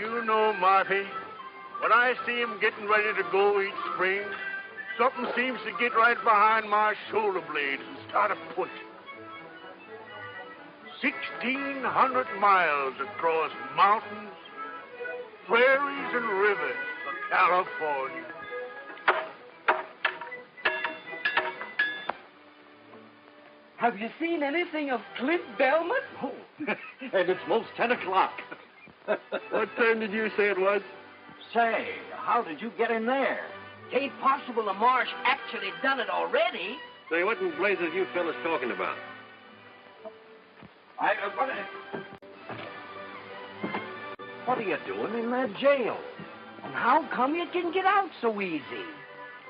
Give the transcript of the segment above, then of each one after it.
You know, Marty, when I see him getting ready to go each spring, something seems to get right behind my shoulder blades and start a push. 1,600 miles across mountains, prairies, and rivers for California. Have you seen anything of Clint Belmont? Oh, and it's most 10 o'clock. What time did you say it was? Say, how did you get in there? It ain't possible the Marsh actually done it already. Say, what in blazes you fellas talking about? What are you doing in that jail? And how come you can get out so easy?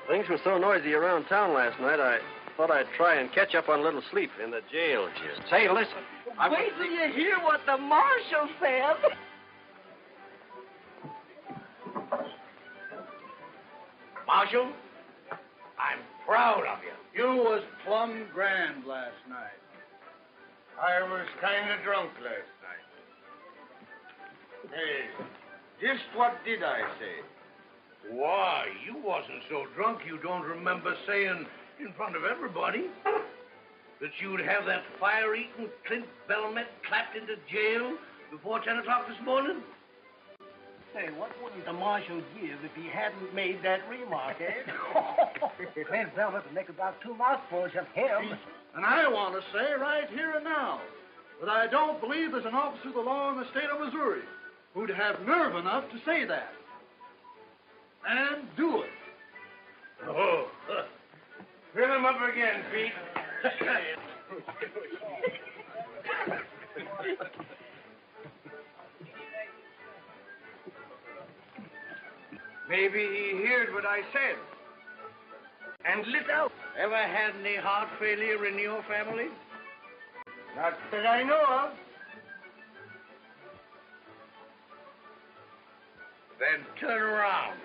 Things were so noisy around town last night, I thought I'd try and catch up on a little sleep in the jail here. Say, listen. Wait till you hear what the marshal said. Marshal, I'm proud of you. You was plumb grand last night. I was kind of drunk last night. Hey, just what did I say? Why, you wasn't so drunk you don't remember saying in front of everybody that you'd have that fire-eating Clint Belmont clapped into jail before 10 o'clock this morning? Hey, what wouldn't the marshal give if he hadn't made that remark, eh? Clint Belmont would make about 2 mouthfuls of him. And I want to say right here and now that I don't believe there's an officer of the law in the state of Missouri who'd have nerve enough to say that. And do it. Oh, fill him up again, Pete. Maybe he heard what I said and lit out. Ever had any heart failure in your family? Not that I know of. Then turn around.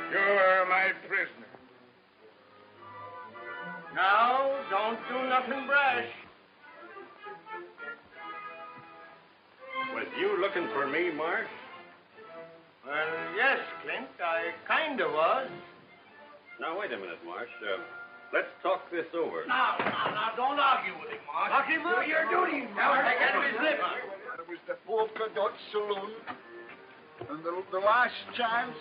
You're my prisoner. Now, don't do nothing brash. Was you looking for me, Marsh? Well, yes, Clint, I kind of was. Now, wait a minute, Marsh. Let's talk this over. Now, don't argue with him, Marsh. Lucky Do your duty, Marsh. I got his lip. It was the polka dot saloon, and the last chance,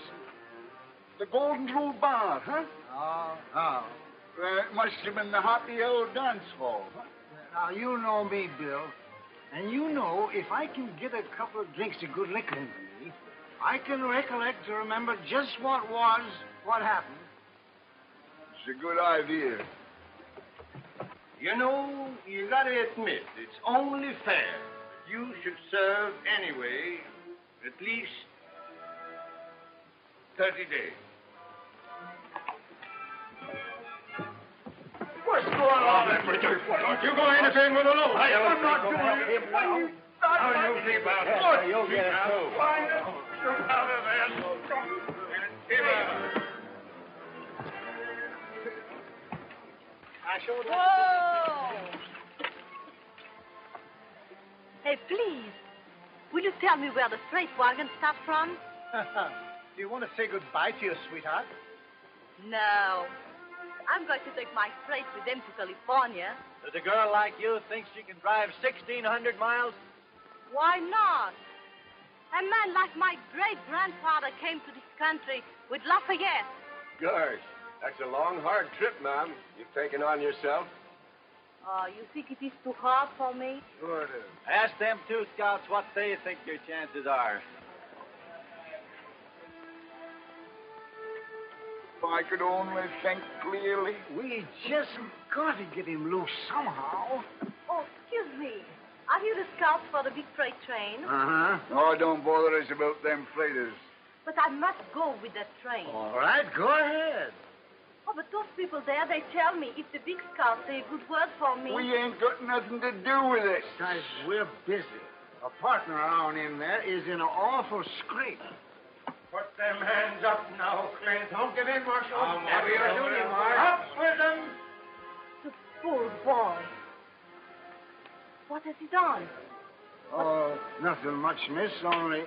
the Golden Rule Bar, huh? Oh. It must have been the Happy Old Dance Hall. Huh? Now, you know me, Bill. And you know if I can get a couple of drinks of good liquor into me, I can recollect to remember just what happened. It's a good idea. You know, you gotta admit, it's only fair that you should serve anyway at least 30 days. What's going on, Richard? Don't you go anything with a load. I'm not doing it. Now you keep out. Look, you'll get it too. Get out of there. Whoa! Hey, please, will you tell me where the freight wagon stopped from? Do you want to say goodbye to your sweetheart? No. I'm going to take my freight with them to California. Does a girl like you think she can drive 1,600 miles? Why not? A man like my great-grandfather came to this country with Lafayette. Gosh, that's a long, hard trip, ma'am. You've taken on yourself. Oh, you think it is too hard for me? Sure it is. Ask them 2 scouts what they think your chances are. If I could only think clearly. We just got to get him loose somehow. Oh, excuse me. Are you the scouts for the big freight train? Uh-huh. Oh, don't bother us about them freighters. But I must go with that train. All right, go ahead. Oh, but those people there, they tell me if the big scouts say a good word for me. We ain't got nothing to do with it. Guys, we're busy. A partner of ours in there is in an awful scrape. Put them hands up now, Clint. Don't give in, Marshal. Have your duty, Mark. Up with them. The poor boy. What has he done? Oh, nothing much, miss, only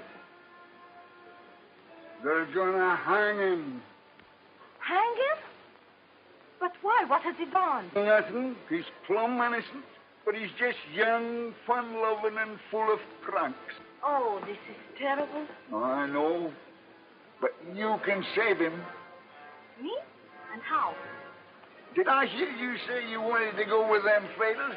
they're gonna hang him. Hang him? But why? What has he done? Nothing. He's plumb innocent, but he's just young, fun-loving, and full of pranks. Oh, this is terrible. I know, but you can save him. Me? And how? Did I hear you say you wanted to go with them traders?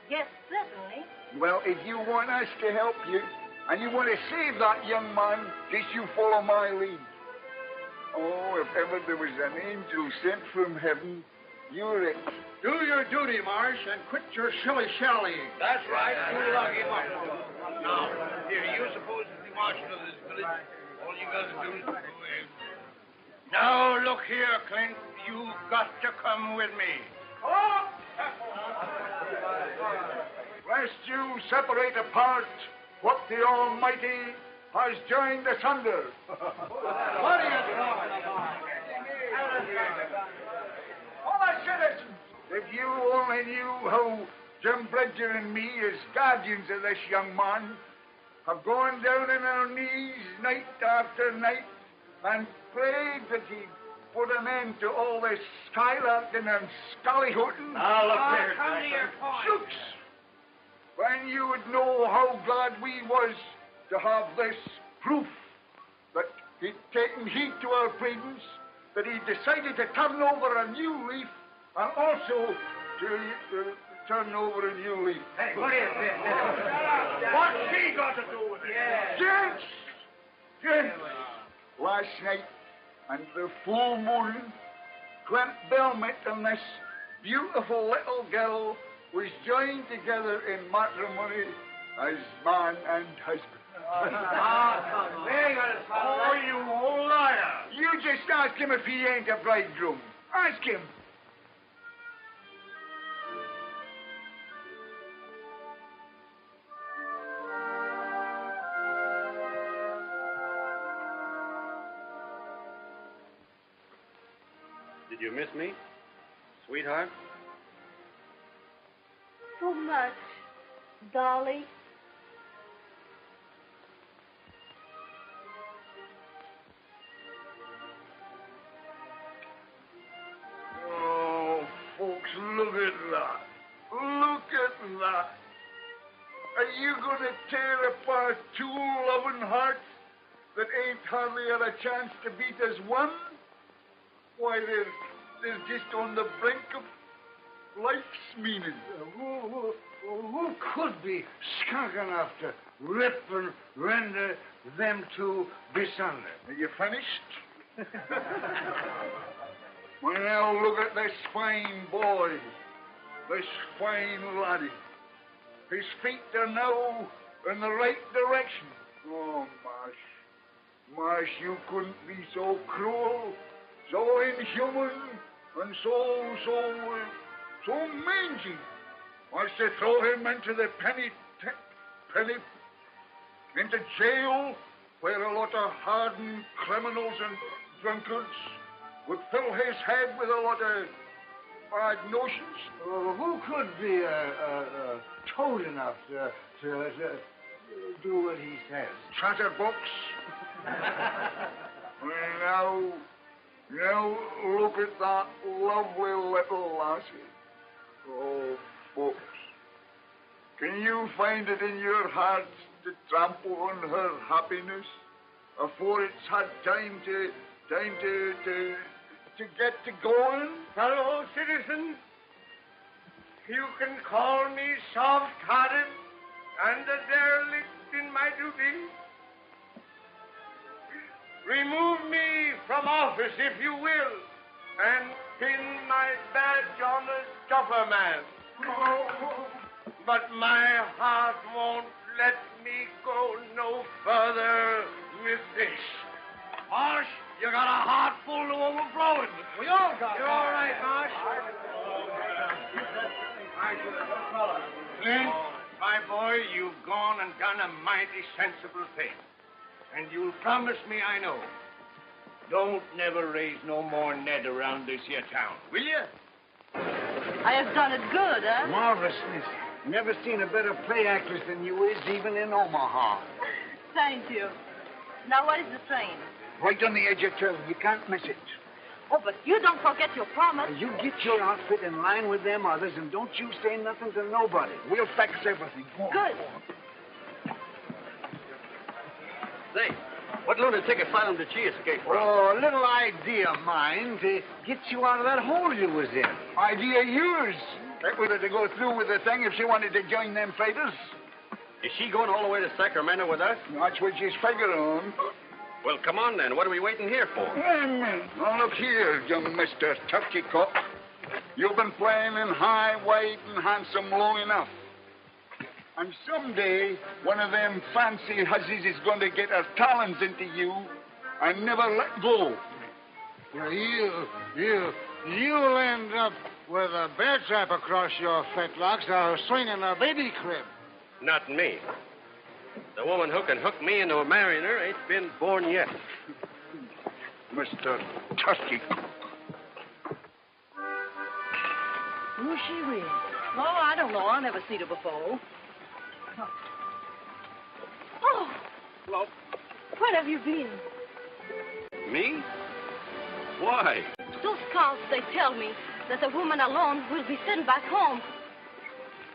Yes, certainly. Well, if you want us to help you, and you want to save that young man, just you follow my lead. Oh, if ever there was an angel sent from heaven, you're it. Do your duty, Marsh, and quit your shilly-shallying. That's right. You lock him up. Now, here, you're supposed to be marshal of this village. All you got to do is go ahead. Now, look here, Clint. You've got to come with me. Lest you separate apart what the Almighty has joined asunder. What are you talking about? All citizens, if you only knew how Jim Bridger and me, as guardians of this young man, have gone down on our knees night after night and prayed that he'd put an end to all this skylarking and scallyhooting. Now, look here. Come to your point. Shooks! When you would know how glad we was to have this proof that he'd taken heed to our pleadings, that he decided to turn over a new leaf, and also to turn over a new leaf. Hey, what is this? What's she got to do with it? Gents! Gents! Last night, and the full moon, Clint Belmont and this beautiful little girl was joined together in matrimony as man and husband. Oh, you old liar. You just ask him if he ain't a bridegroom. Ask him. Did you miss me, sweetheart? So much, Dolly. Oh, folks, look at that. Look at that. Are you going to tear apart two loving hearts that ain't hardly had a chance to beat as one? Why, they're just on the brink of life's meaning. Who could be skunk enough to rip and render them two bisunder? Are you finished? Well, now look at this fine boy, this fine laddie. His feet are now in the right direction. Oh, Marsh, you couldn't be so cruel, so inhuman, and so mangy as to throw him into the into jail, where a lot of hardened criminals and drunkards would fill his head with a lot of bad notions. Who could be toad enough to do what he says? Chatterbox. Now, look at that lovely little lassie. Oh, folks, can you find it in your hearts to trample on her happiness afore it's had time to get to going? Fellow citizens, you can call me soft-hearted and a derelict in my duty. Remove me from office, if you will, and pin my badge on a stuffer man. But my heart won't let me go no further with this. Marsh, You got a heart full to overflowing. We all got You're all right, Marsh. Clint, my boy, you've gone and done a mighty sensible thing. And you'll promise me, I know, don't never raise no more Ned around this here town, will you? I have done it good, huh? Marvelous, miss. Never seen a better play actress than you is, even in Omaha. Thank you. Now, what is the train? Right on the edge of town. You can't miss it. Oh, but you don't forget your promise. You get your outfit in line with them others, and don't you say nothing to nobody. We'll fix everything. Go on. Good. Say, what lunatic asylum did she escape from? Oh, a little idea of mine to get you out of that hole you was in. Idea of yours. That was to go through with the thing if she wanted to join them fighters. Is she going all the way to Sacramento with us? That's what she's figuring on. Well, come on then. What are we waiting here for? Now, look here, young Mr. Turkey Cock. You've been playing in high, wide, and handsome long enough. And someday, one of them fancy hussies is going to get her talons into you and never let go. You'll end up with a bear trap across your fetlocks or swinging a baby crib. Not me. The woman who can hook me into marrying her ain't been born yet. Mr. Turkey. Who's she with? Oh, I don't know. I never seen her before. Oh. Hello. Where have you been? Me? Why? Those scouts, they tell me that a woman alone will be sent back home.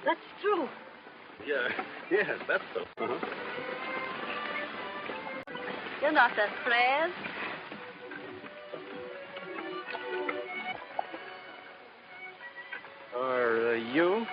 That's true. Yes, that's so. Uh-huh. You're not afraid? Are you?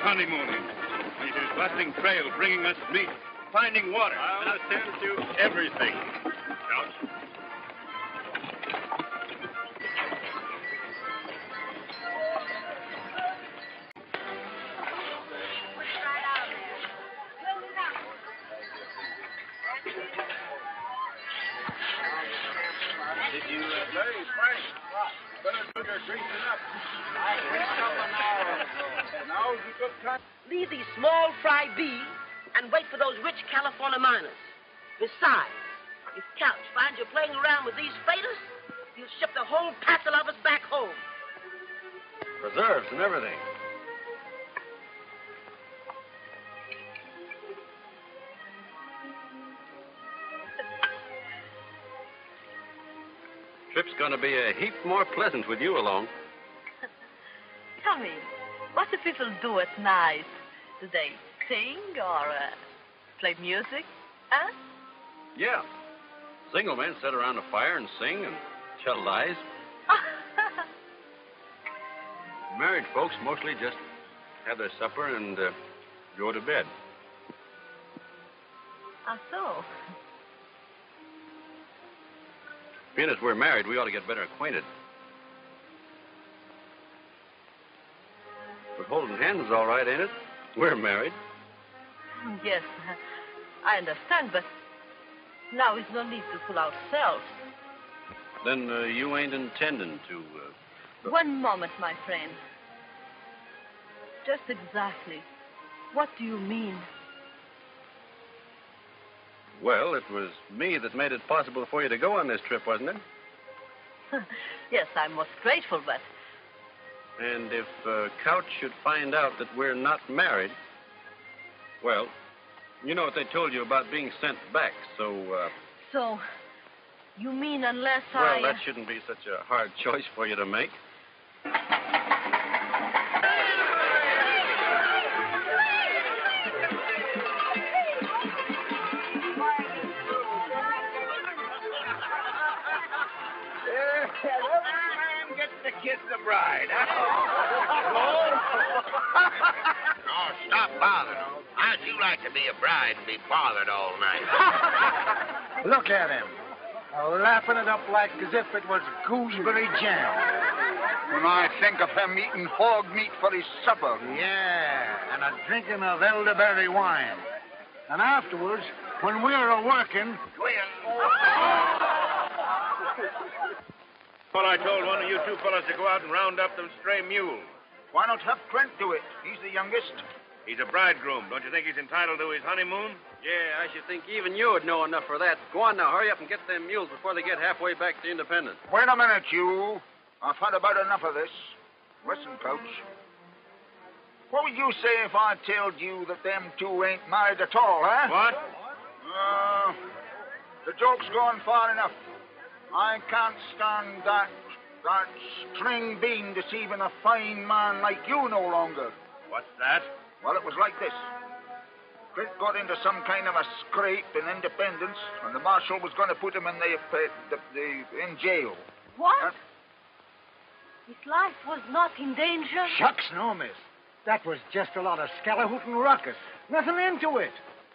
Honeymooning. It is busting trail, bringing us meat, finding water. I'll attend to everything. Couch. Did you say, Frank? Better do your greasing up. I greased up an hour ago. Now's a good time. Leave these small fry be and wait for those rich California miners. Besides, if Couch finds you playing around with these freighters, he'll ship the whole passel of us back home. Preserves and everything. Trip's going to be a heap more pleasant with you along. Tell me, what do people do at night? Do they sing or play music? Huh? Yeah. Single men sit around a fire and sing and tell lies. Married folks mostly just have their supper and go to bed. So? Being as we're married, we ought to get better acquainted. But holding hands is all right, ain't it? We're married. Yes, I understand, but now is no need to fool ourselves. Then you ain't intending to... One moment, my friend. Just exactly. What do you mean? Well, it was me that made it possible for you to go on this trip, wasn't it? Yes, I'm most grateful, but... And if Couch should find out that we're not married, well, you know what they told you about being sent back, so... So, you mean unless Well, that shouldn't be such a hard choice for you to make. Every man gets to kiss the bride, huh? Oh, stop bothering. How'd you like to be a bride and be bothered all night? Look at him. Lapping it up like as if it was gooseberry jam. When I think of him eating hog meat for his supper. Yeah, and a drinking of elderberry wine. And afterwards, when we're a-working... Well, I told one of you two fellas to go out and round up them stray mules. Why not have Clint do it? He's the youngest. He's a bridegroom. Don't you think he's entitled to his honeymoon? Yeah, I should think even you would know enough for that. Go on now, hurry up and get them mules before they get halfway back to Independence. Wait a minute, you. I've had about enough of this. Listen, Coach. What would you say if I told you that them two ain't married at all, huh? What? The joke's gone far enough. I can't stand that string bean deceiving a fine man like you no longer. What's that? Well, it was like this. Clint got into some kind of a scrape in Independence, and the marshal was going to put him in in jail. What? His life was not in danger? Shucks, no, miss. That was just a lot of scallahootin' ruckus. Nothing into it.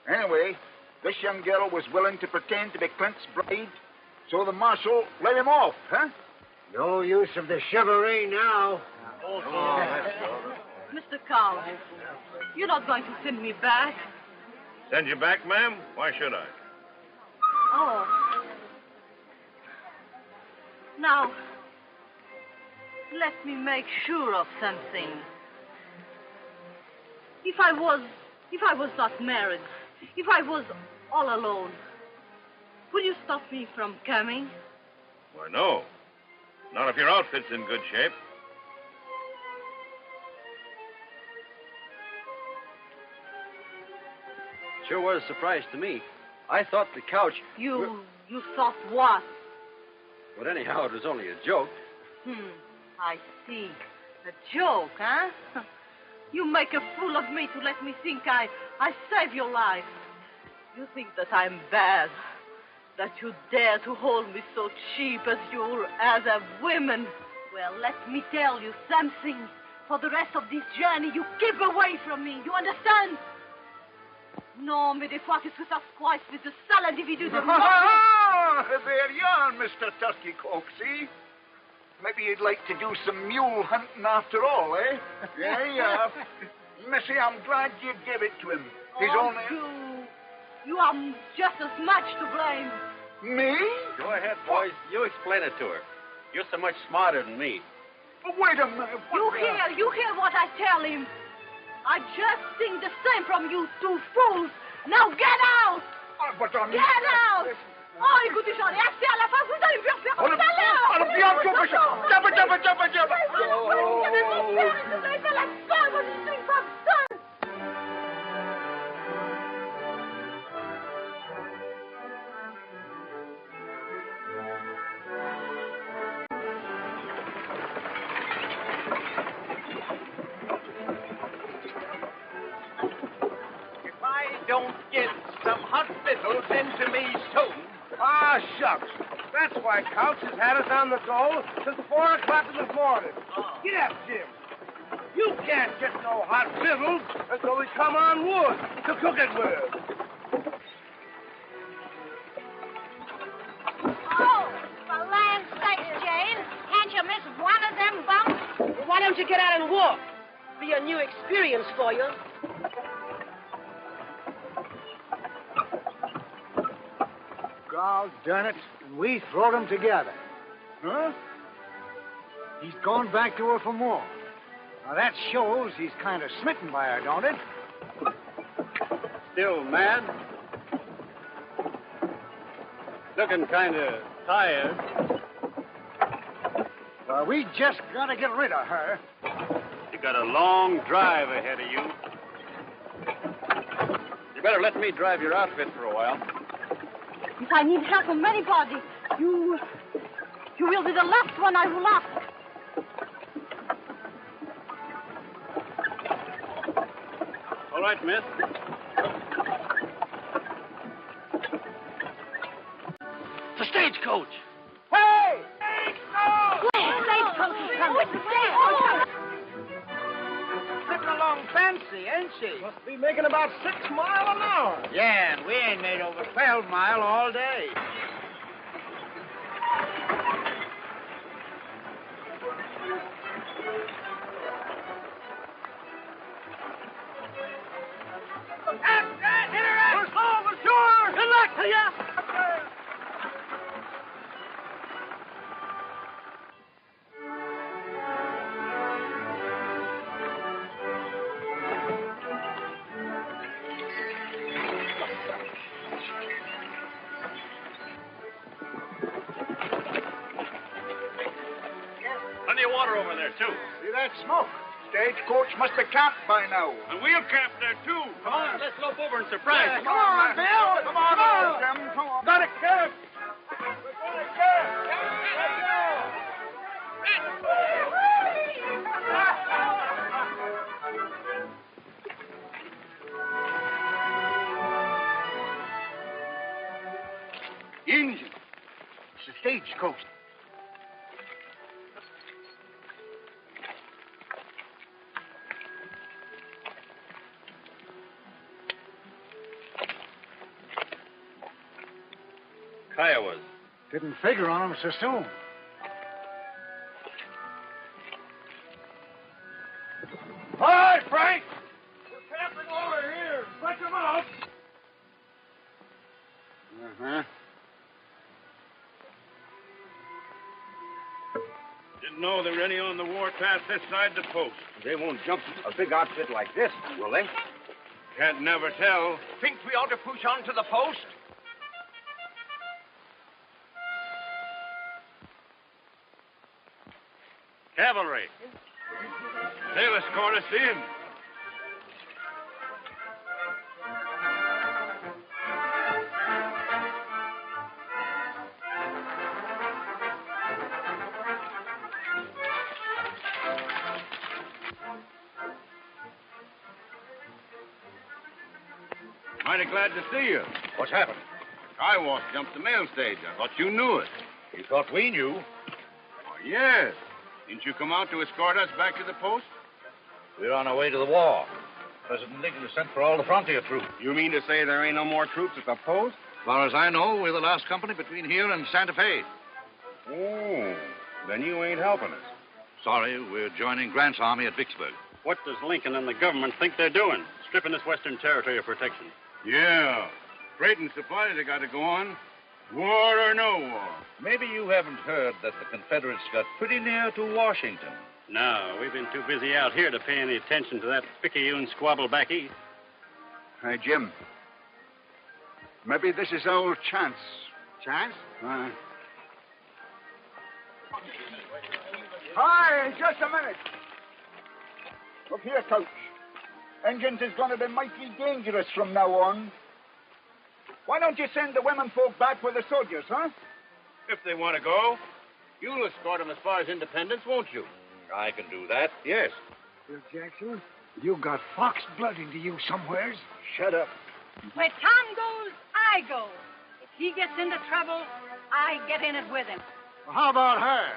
Anyway, this young girl was willing to pretend to be Clint's bride, so the marshal let him off, huh? No use of the chivalry now. Mr. Cowles, you're not going to send me back? Send you back, ma'am? Why should I? Oh. Now, let me make sure of something. If I was not married, if I was all alone, would you stop me from coming? Why, no. Not if your outfit's in good shape. Sure was a surprise to me. I thought the couch... You thought what? But anyhow, it was only a joke. I see. A joke, huh? You make a fool of me to let me think I saved your life. You think that I'm bad, that you dare to hold me so cheap as a woman. Well, let me tell you something. For the rest of this journey, you keep away from me. You understand? Non, mais des fois, qu'est-ce que ça se croit, espèce de sale individu de There you are, Mr. Turkey Coke, see? Maybe you'd like to do some mule hunting after all, eh? There you are. Missy, I'm glad you gave it to him. He's only... You are just as much to blame. Me? Go ahead, boys. You explain it to her. You're so much smarter than me. But wait a minute. You hear what I tell him. I just think the same from you two fools. Now get out! Get out! Oh, écoutez, j'en ai assez à la fin. Vous allez me faire faire tout à l'heure. Vous allez faire la fin, vous êtes une femme seule. Don't get some hot victuals into me soon. Ah, shucks. That's why Couch has had us on the go since 4 o'clock in the morning. Get up, Jim. You can't get no hot victuals until we come on wood to cook it with. Oh, for land's sakes, Jane. Can't you miss one of them bumps? Well, why don't you get out and walk? Be a new experience for you. God darn it, and we throwed them together. Huh? He's gone back to her for more. Now, that shows he's kind of smitten by her, don't it? Still mad? Looking kind of tired. Well, we just got to get rid of her. You got a long drive ahead of you. You better let me drive your outfit for a while. If I need help from anybody, you will be the last one I will ask. All right, miss. The stagecoach. Hey! Stagecoach is coming. Stagecoach. Slipping along fancy, ain't she? Must be making about 6 miles an hour. Yeah, and we ain't made over 12 mile all day. Good luck to you! Plenty of water over there, too. See that smoke? Stagecoach must have camped by now. And we'll camp there, too. Come on, let's lope over and surprise them. Come on, Bill! Come on, Jim. Come on. Got a camp! Indian. It's a stagecoach. Kiowas. Didn't figure on them so soon. Hi, Frank! We're camping over here. Let them out. Uh-huh. Didn't know there were any on the warpath this side the post. They won't jump a big outfit like this, will they? Can't never tell. Think we ought to push on to the post? Cavalry. They'll escort us in. Mighty glad to see you. What's happened? Kiowas jumped the mail stage. I thought you knew it. You thought we knew. Oh, yes. Didn't you come out to escort us back to the post? We're on our way to the war. President Lincoln has sent for all the frontier troops. You mean to say there ain't no more troops at the post? As far as I know, we're the last company between here and Santa Fe. Oh, then you ain't helping us. Sorry, we're joining Grant's army at Vicksburg. What does Lincoln and the government think they're doing? Stripping this Western Territory of protection. Yeah. Freight and supplies have got to go on. War or no war. Maybe you haven't heard that the Confederates got pretty near to Washington. No, we've been too busy out here to pay any attention to that picayune squabble back east. Hey, Jim. Maybe this is our chance. Chance? Hi, just a minute. Look here, Coach. Engines is going to be mighty dangerous from now on. Why don't you send the women folk back with the soldiers, huh? If they want to go, you'll escort them as far as Independence, won't you? I can do that, yes. Bill Jackson, you got fox blood into you somewheres. Shut up. Where Tom goes, I go. If he gets into trouble, I get in it with him. Well, how about her?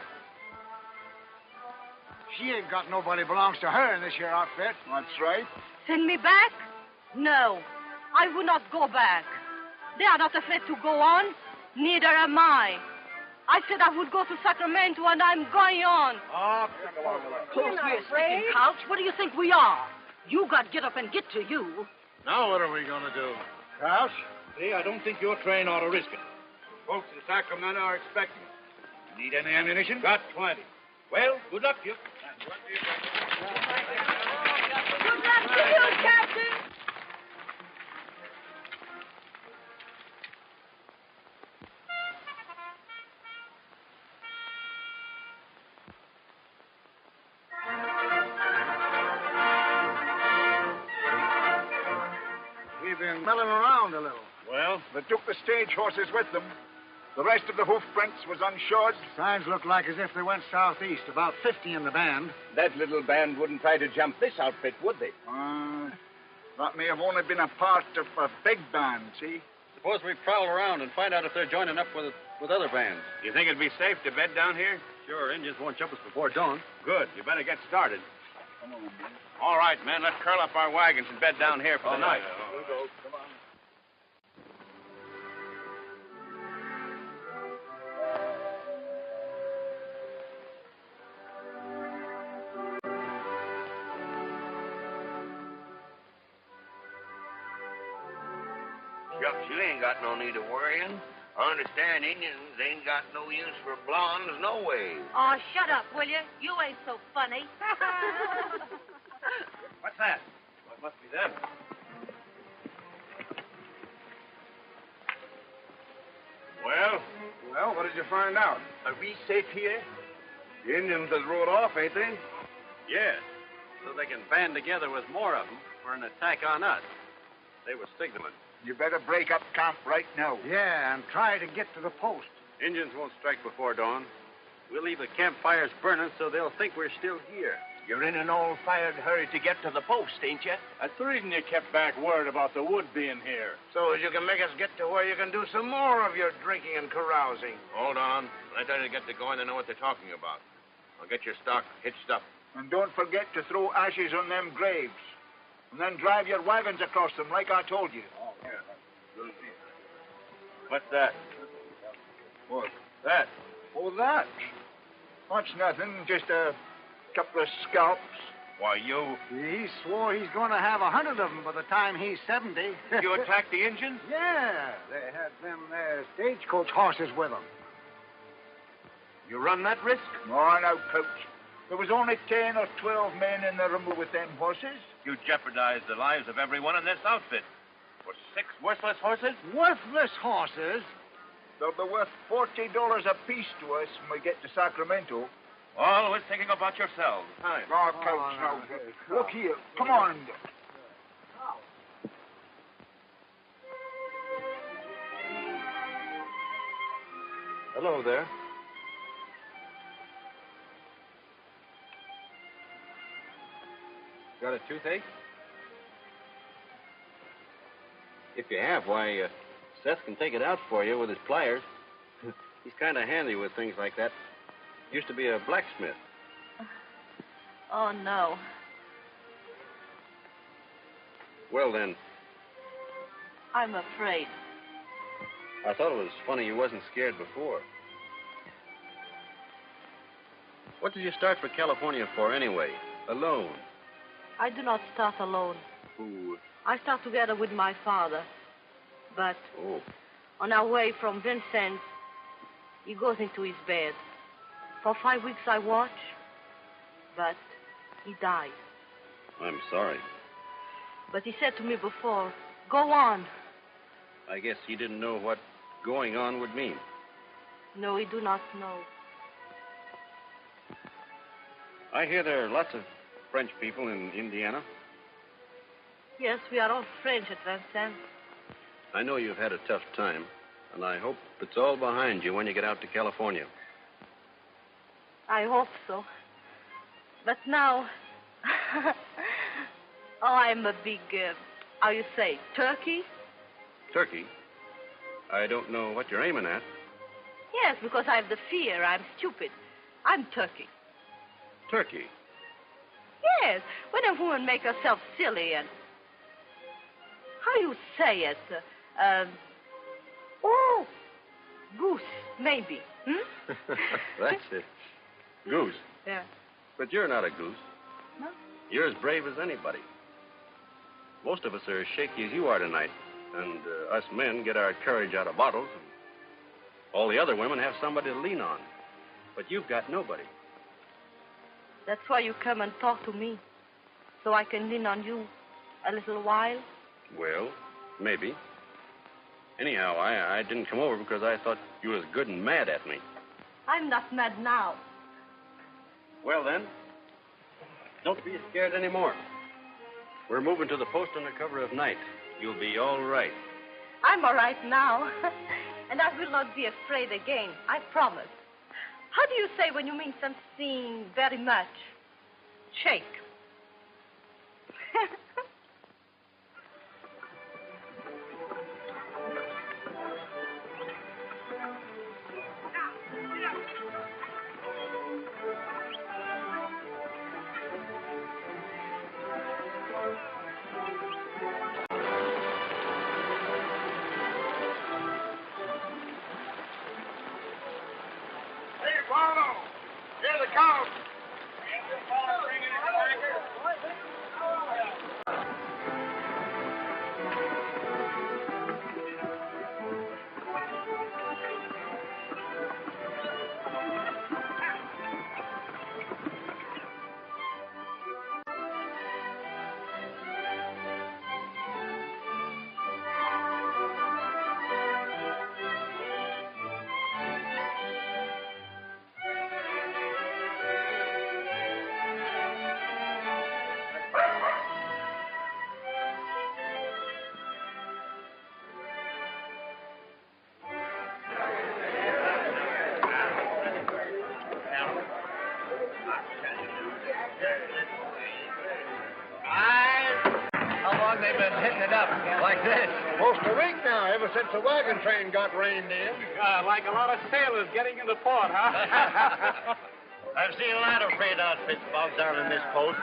She ain't got nobody belongs to her in this here outfit. That's right. Send me back? No, I will not go back. They are not afraid to go on. Neither am I. I said I would go to Sacramento, and I'm going on. Who's we sticking couch? What do you think we are? You got get up and get to you. Now what are we going to do? Crouch? See, I don't think your train ought to risk it. Folks in Sacramento are expecting us. Need any ammunition? Got plenty. Well, good luck to you. Good luck to you, Captain. We've been milling around a little. Well, They took the stage horses with them. The rest of the hoof prints was unshod. Signs look like as if they went southeast, about 50 in the band. That little band wouldn't try to jump this outfit, would they? That may have only been a part of a big band, see? Suppose we prowl around and find out if they're joining up with other bands. You think it'd be safe to bed down here? Sure, Indians won't jump us before dawn. Good. You better get started. Come on, man. All right, men. Let's curl up our wagons and bed down here for the night. We'll go. Come on. Shucks, you ain't got no need of worrying. I understand Indians ain't got no use for blondes, no way. Oh, shut up, will you? You ain't so funny. What's that? Well, it must be them. Well, what did you find out? Are we safe here? The Indians has rode off, ain't they? Yes, so they can band together with more of them for an attack on us. They were signaling. You better break up camp right now. Yeah, and try to get to the post. Indians won't strike before dawn. We'll leave the campfires burning so they'll think we're still here. You're in an all-fired hurry to get to the post, ain't you? That's the reason you kept back word about the wood being here. So as you can make us get to where you can do some more of your drinking and carousing. Hold on. When I tell you to get to going, they know what they're talking about. I'll get your stock hitched up. And don't forget to throw ashes on them graves. And then drive your wagons across them like I told you. What's that? What? That. Oh, that? That's nothing. Just a couple of scalps. Why, you... He swore he's going to have 100 of them by the time he's 70. You attacked the Indians? Yeah, they had them there stagecoach horses with them. You run that risk? No, no, Coach. There was only 10 or 12 men in the room with them horses. You jeopardized the lives of everyone in this outfit. For 6 worthless horses? Worthless horses? They'll be worth $40 apiece to us when we get to Sacramento. Always thinking about yourselves. Time. Oh, Coach, no. Look here. Come on. Hello there. Got a toothache? If you have, why, Seth can take it out for you with his pliers. He's kind of handy with things like that. Used to be a blacksmith. Oh, no. Well, then, I'm afraid. I thought it was funny you wasn't scared before. What did you start for California for, anyway? Alone? I do not start alone. Who? I start together with my father. But on our way from Vincent, he goes into his bed. For 5 weeks I watch, but he died. I'm sorry. But he said to me before, go on. I guess he didn't know what going on would mean. No, he do not know. I hear there are lots of French people in Indiana. Yes, we are all French at Vincent. I know you've had a tough time, and I hope it's all behind you when you get out to California. I hope so. But now, I'm a big, how you say, turkey? Turkey? I don't know what you're aiming at. Yes, because I have the fear. I'm stupid. I'm turkey. Turkey? Yes, when a woman makes herself silly and... How you say it? Goose, maybe. Hmm? That's it. Goose? Yeah. But you're not a goose. No? You're as brave as anybody. Most of us are as shaky as you are tonight. And us men get our courage out of bottles. And all the other women have somebody to lean on. But you've got nobody. That's why you come and talk to me. So I can lean on you a little while. Well, maybe. Anyhow, I didn't come over because I thought you was good and mad at me. I'm not mad now. Well, then, don't be scared anymore. We're moving to the post under cover of night. You'll be all right. I'm all right now. And I will not be afraid again. I promise. How do you say when you mean something very much? Shake. they come. Like this. Most a week now, ever since the wagon train got reined in. Like a lot of sailors getting into port, huh? I've seen a lot of freight outfits bogged down in this post.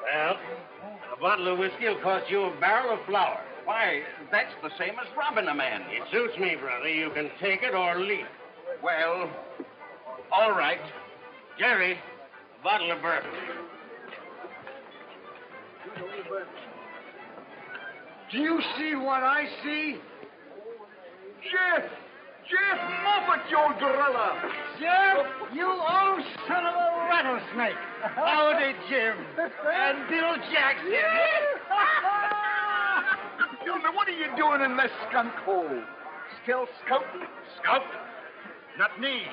Well, a bottle of whiskey will cost you a barrel of flour. Why, that's the same as robbing a man. It suits me, brother. You can take it or leave it. Well, all right. Jerry, a bottle of bourbon. Do you see what I see? Jeff Moffat, you old gorilla. Jeff, you old son of a rattlesnake. Howdy, Jim. And Bill Jackson. Tell me, what are you doing in this skunk hole? Still scouting? Scout? Not me.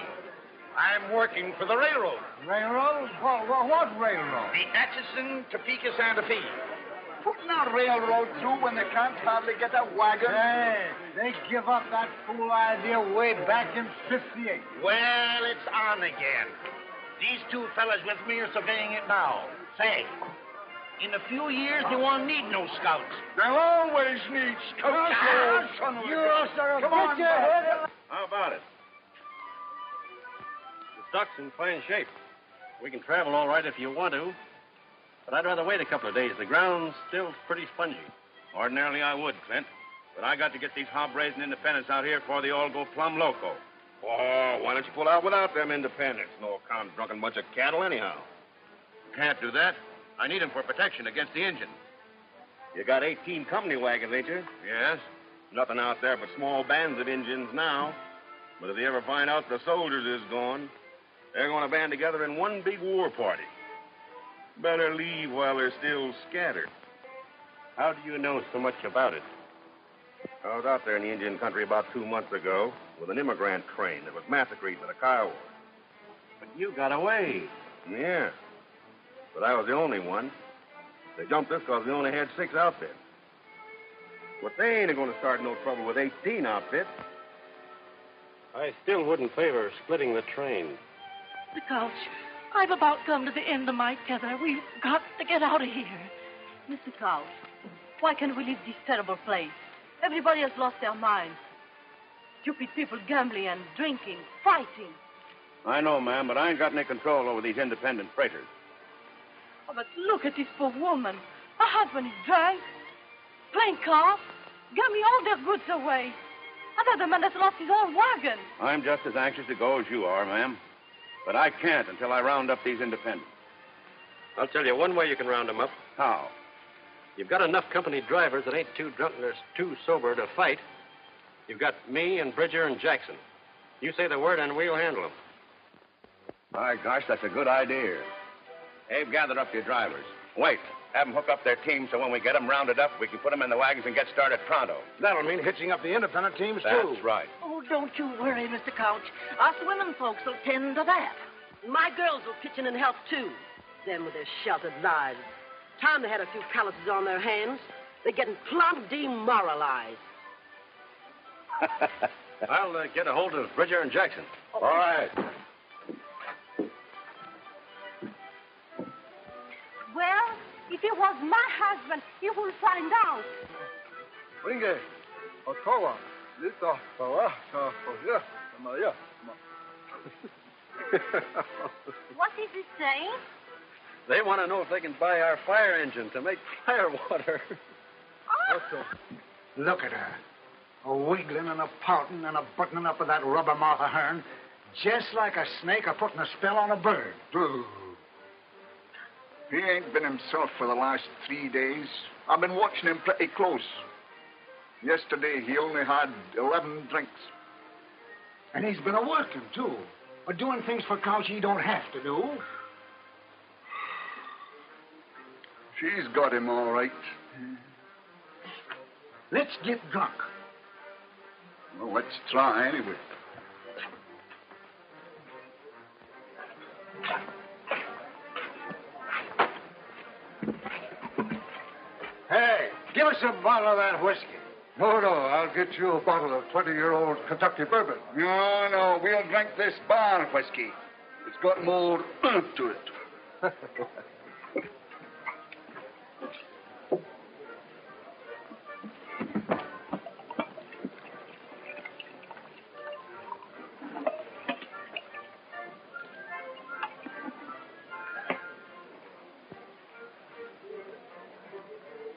I'm working for the railroad. Railroad? What railroad? The Atchison, Topeka, Santa Fe. Putting a railroad through when they can't hardly get a wagon? Hey, they give up that fool idea way back in '58. Well, it's on again. These two fellas with me are surveying it now. Say, in a few years, they won't need no scouts. They'll always need scouts. You son of a Come on, bitch, your head. How about it? The stock's in fine shape. We can travel all right if you want to. But I'd rather wait a couple of days. The ground's still pretty spongy. Ordinarily, I would, Clint. But I got to get these hob-raising independents out here before they all go plumb loco. Oh, why don't you pull out without them independents? No account drunken bunch of cattle anyhow. Can't do that. I need them for protection against the engine. You got 18 company wagons, ain't you? Yes? Nothing out there but small bands of Indians now. But if they ever find out the soldiers is gone, they're going to band together in one big war party. Better leave while they're still scattered. How do you know so much about it? I was out there in the Indian country about 2 months ago with an immigrant train that was massacred by the Kiowa. But you got away. Yeah. But I was the only one. They jumped us because we only had 6 outfits. But they ain't going to start no trouble with 18 outfits. I still wouldn't favor splitting the train. The couch. I've about come to the end of my tether. We've got to get out of here. Mr. Couch, why can't we leave this terrible place? Everybody has lost their minds. Stupid people gambling and drinking, fighting. I know, ma'am, but I ain't got any control over these independent freighters. Oh, but look at this poor woman. Her husband is drunk, playing cards, gambling all their goods away. Another man has lost his own wagon. I'm just as anxious to go as you are, ma'am. But I can't until I round up these independents. I'll tell you one way you can round them up. How? You've got enough company drivers that ain't too drunk or too sober to fight. You've got me and Bridger and Jackson. You say the word and we'll handle them. My gosh, that's a good idea. Abe, gather up your drivers. Wait. Have them hook up their teams so when we get them rounded up, we can put them in the wagons and get started pronto. That'll mean hitching up the independent teams, too. That's right. Oh, don't you worry, Mr. Couch. Us women folks will tend to that. My girls will pitch in and help, too. Them with their sheltered lives. Time they had a few calluses on their hands. They're getting plumb demoralized. I'll get a hold of Bridger and Jackson. All right. Well, if it was my husband, he will find out. Ringe, Otto, Lita, Maria. What is he saying? They want to know if they can buy our fire engine to make firewater. Otto, look at her. A wiggling and a pouting and a buttoning up of that rubber mouth of hern. just like a snake a putting a spell on a bird. He ain't been himself for the last 3 days. I've been watching him pretty close. Yesterday, he only had 11 drinks. And he's been a-working, too. But doing things for Couch he don't have to do. She's got him all right. Let's get drunk. Well, let's try anyway. Hey, give us a bottle of that whiskey. No, I'll get you a bottle of 20-year-old Kentucky bourbon. No, we'll drink this bar whiskey. It's got more oomph to it.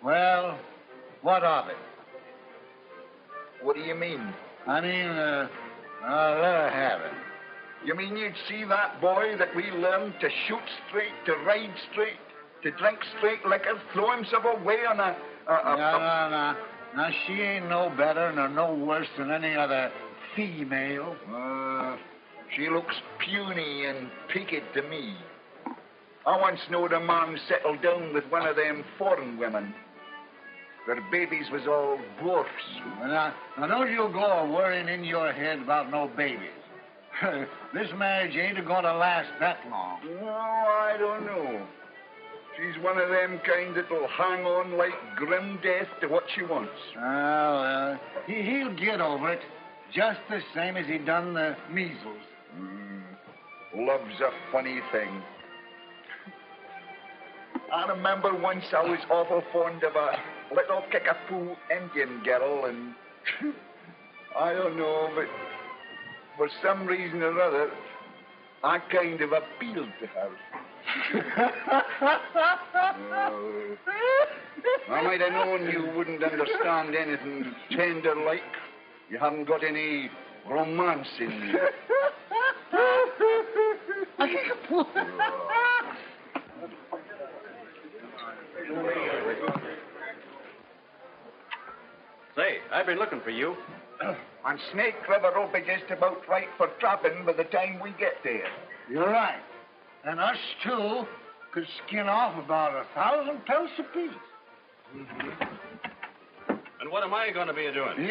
Well, what of it? What do you mean? I mean, let her have it. You mean you'd see that boy that we learned to shoot straight, to ride straight, to drink straight liquor, throw himself away on a... No. Now, she ain't no better nor no worse than any other female. She looks puny and peaked to me. I once knowed a man settled down with one of them foreign women. Their babies was all dwarfs. Now don't you go worrying in your head about no babies. This marriage ain't going to last that long. No, I don't know. She's one of them kind that'll hang on like grim death to what she wants. Well, he'll get over it, just the same as he done the measles. Love's a funny thing. I remember once I was awful fond of a little kickapoo Indian girl, and I don't know, but for some reason or other, I kind of appealed to her. I might have known you wouldn't understand anything tender-like. You haven't got any romance in you. Say, I've been looking for you. And Snake River will be just about right for trapping by the time we get there. You're right. And us two could skin off about 1,000 pelts apiece. And what am I going to be doing?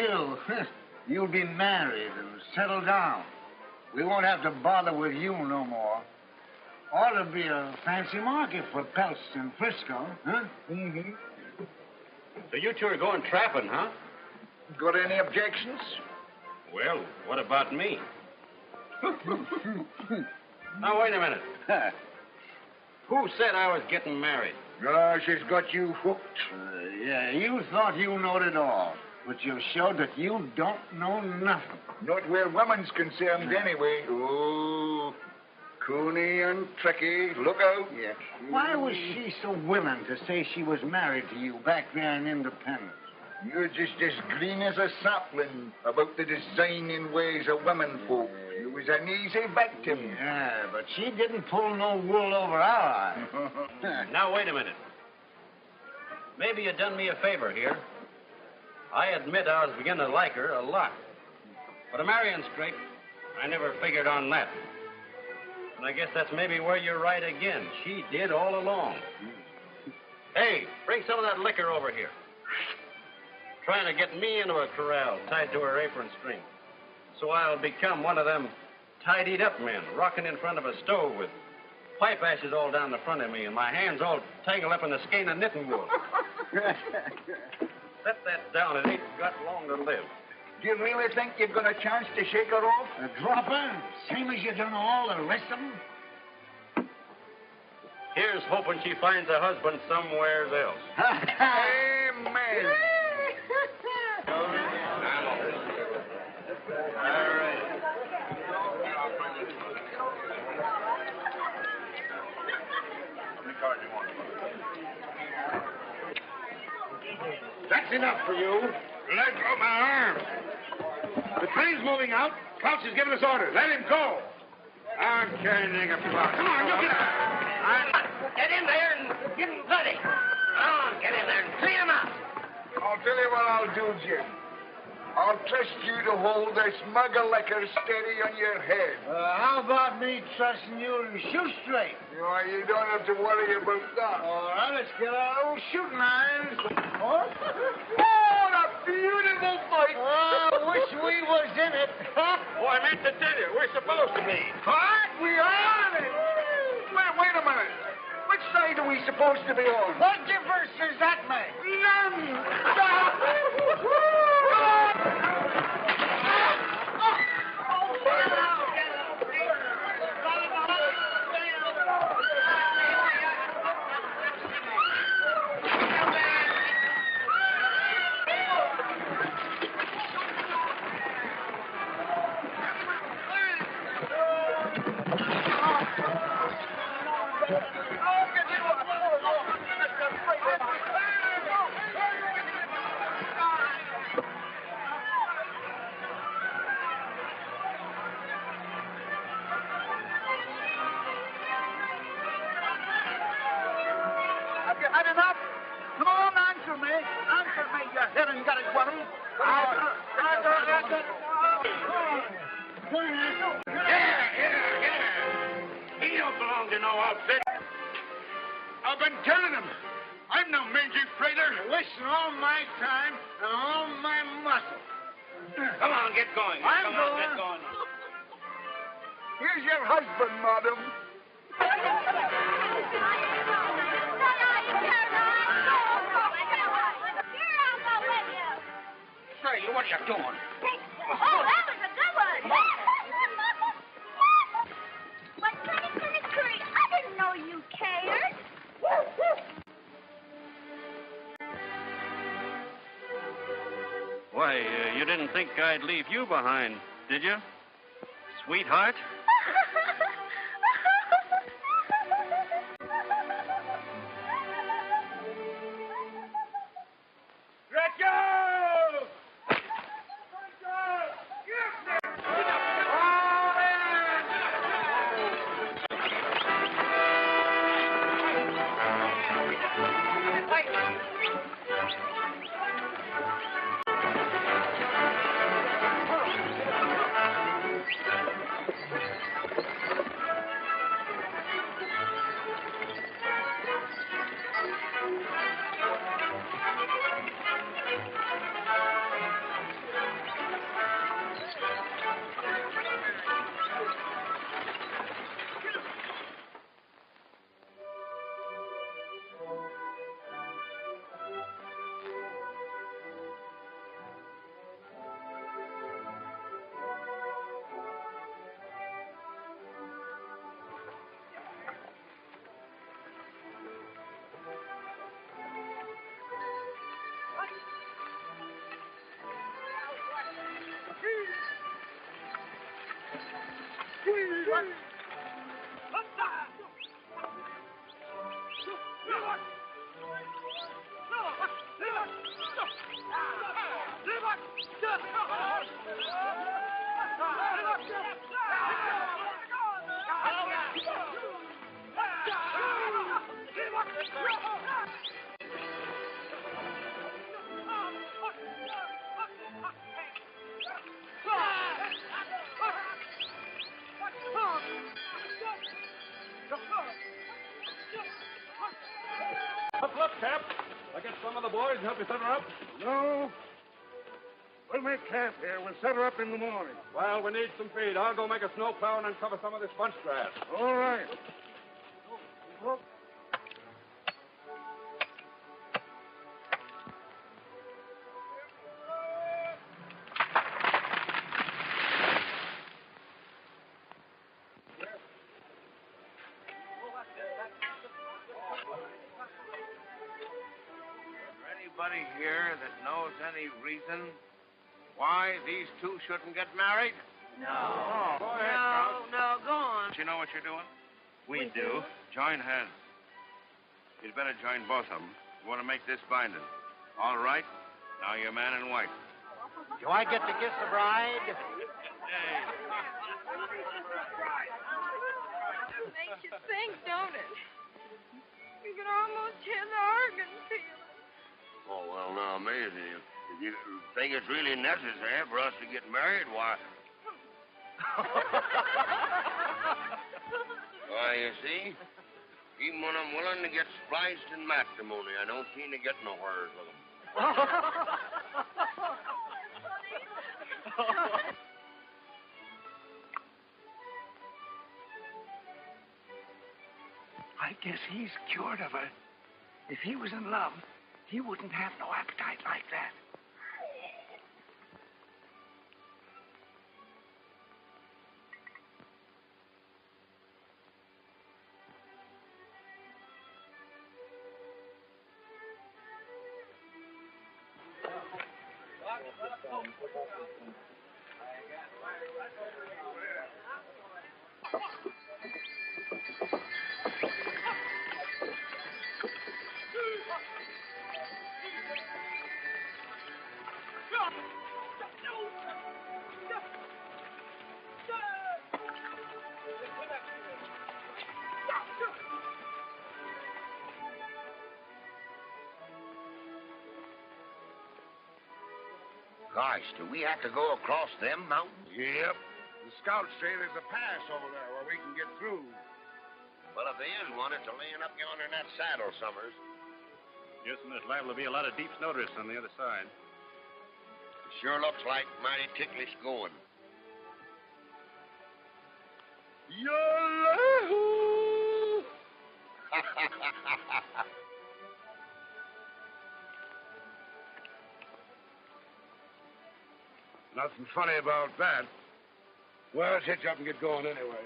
You'll be married and settle down. We won't have to bother with you no more. Ought to be a fancy market for pelts in Frisco, huh? Mm-hmm. So you two are going trapping, huh? Got any objections? Well, what about me? Now, wait a minute. Who said I was getting married? Gosh, she's got you hooked. Yeah, you thought you knowed it all, but you showed that you don't know nothing. Not where women's concerned, anyway. Oh, coony and tricky. Look out. Yeah. Why was she so willing to say she was married to you back there in Independence? You're just as green as a sapling about the designing ways of women folk. You was an easy victim. Yeah, but she didn't pull no wool over our eyes. Now, wait a minute. Maybe you done me a favor here. I admit I was beginning to like her a lot. But a marrying straight, I never figured on that. And I guess that's maybe where you're right again. She did all along. Hey, bring some of that liquor over here. Trying to get me into a corral tied to her apron string. So I'll become one of them tidied up men, rocking in front of a stove with pipe ashes all down the front of me and my hands all tangled up in a skein of knitting wool. Set that down. It ain't got long to live. Do you really think you've got a chance to shake her off? Drop her, same as you done all the rest of them? Here's hoping she finds a husband somewhere else. Amen. That's enough for you. Let go my arm. The train's moving out. Couch has given us orders. Let him go. I'm carrying a plot. Come on, you get up. Get in there and get him bloody. Come on, get in there and clean him out. I'll tell you what I'll do, Jim. I'll trust you to hold this mug of liquor steady on your head. How about me trusting you to shoot straight? You don't have to worry about that. All right, let's get our old shooting irons. Oh, what a beautiful fight. Oh, wish we was in it. Oh, I meant to tell you, we're supposed to be. What? We are in it. Wait a minute. Which side are we supposed to be on? What difference does that make? None. I've been telling him. I'm no mangy freighter. Wasting all my time and all my muscle. Come on, get going. I'm Come on, going. get going. Here's your husband, madam. Say, what are you doing? Oh, that was a good one. But Curry, I didn't know you cared. Why, you didn't think I'd leave you behind, did you? Sweetheart? Look, Cap. I get some of the boys and help you set her up. No. We'll make camp here. We'll set her up in the morning. Well, we need some feed. I'll go make a snow plow and uncover some of this bunch grass. All right. Anybody here that knows any reason why these two shouldn't get married? No. Oh, go ahead, Kraus. No, go on. Do you know what you're doing? We do. Join hands. You'd better join both of them. You want to make this binding. All right? Now you're man and wife. Do I get to kiss the bride? Hey. makes you think, don't it? You can almost hear the organ pealing. Oh, well, now, Maisie, if you think it's really necessary for us to get married, why... Why, you see, even when I'm willing to get spliced in matrimony, I don't seem to get nowhere with them. I guess he's cured of her. If he was in love, he wouldn't have no appetite like that. Gosh, do we have to go across them mountains? Yep. The scouts say there's a pass over there where we can get through. Well, if there is one, it's laying up yonder in that saddle, Summers. Yes, and there's liable to be a lot of deep snowdrifts on the other side. It sure looks like mighty ticklish going. Yahoo! Nothing funny about that. Well, let's hitch up and get going anyway.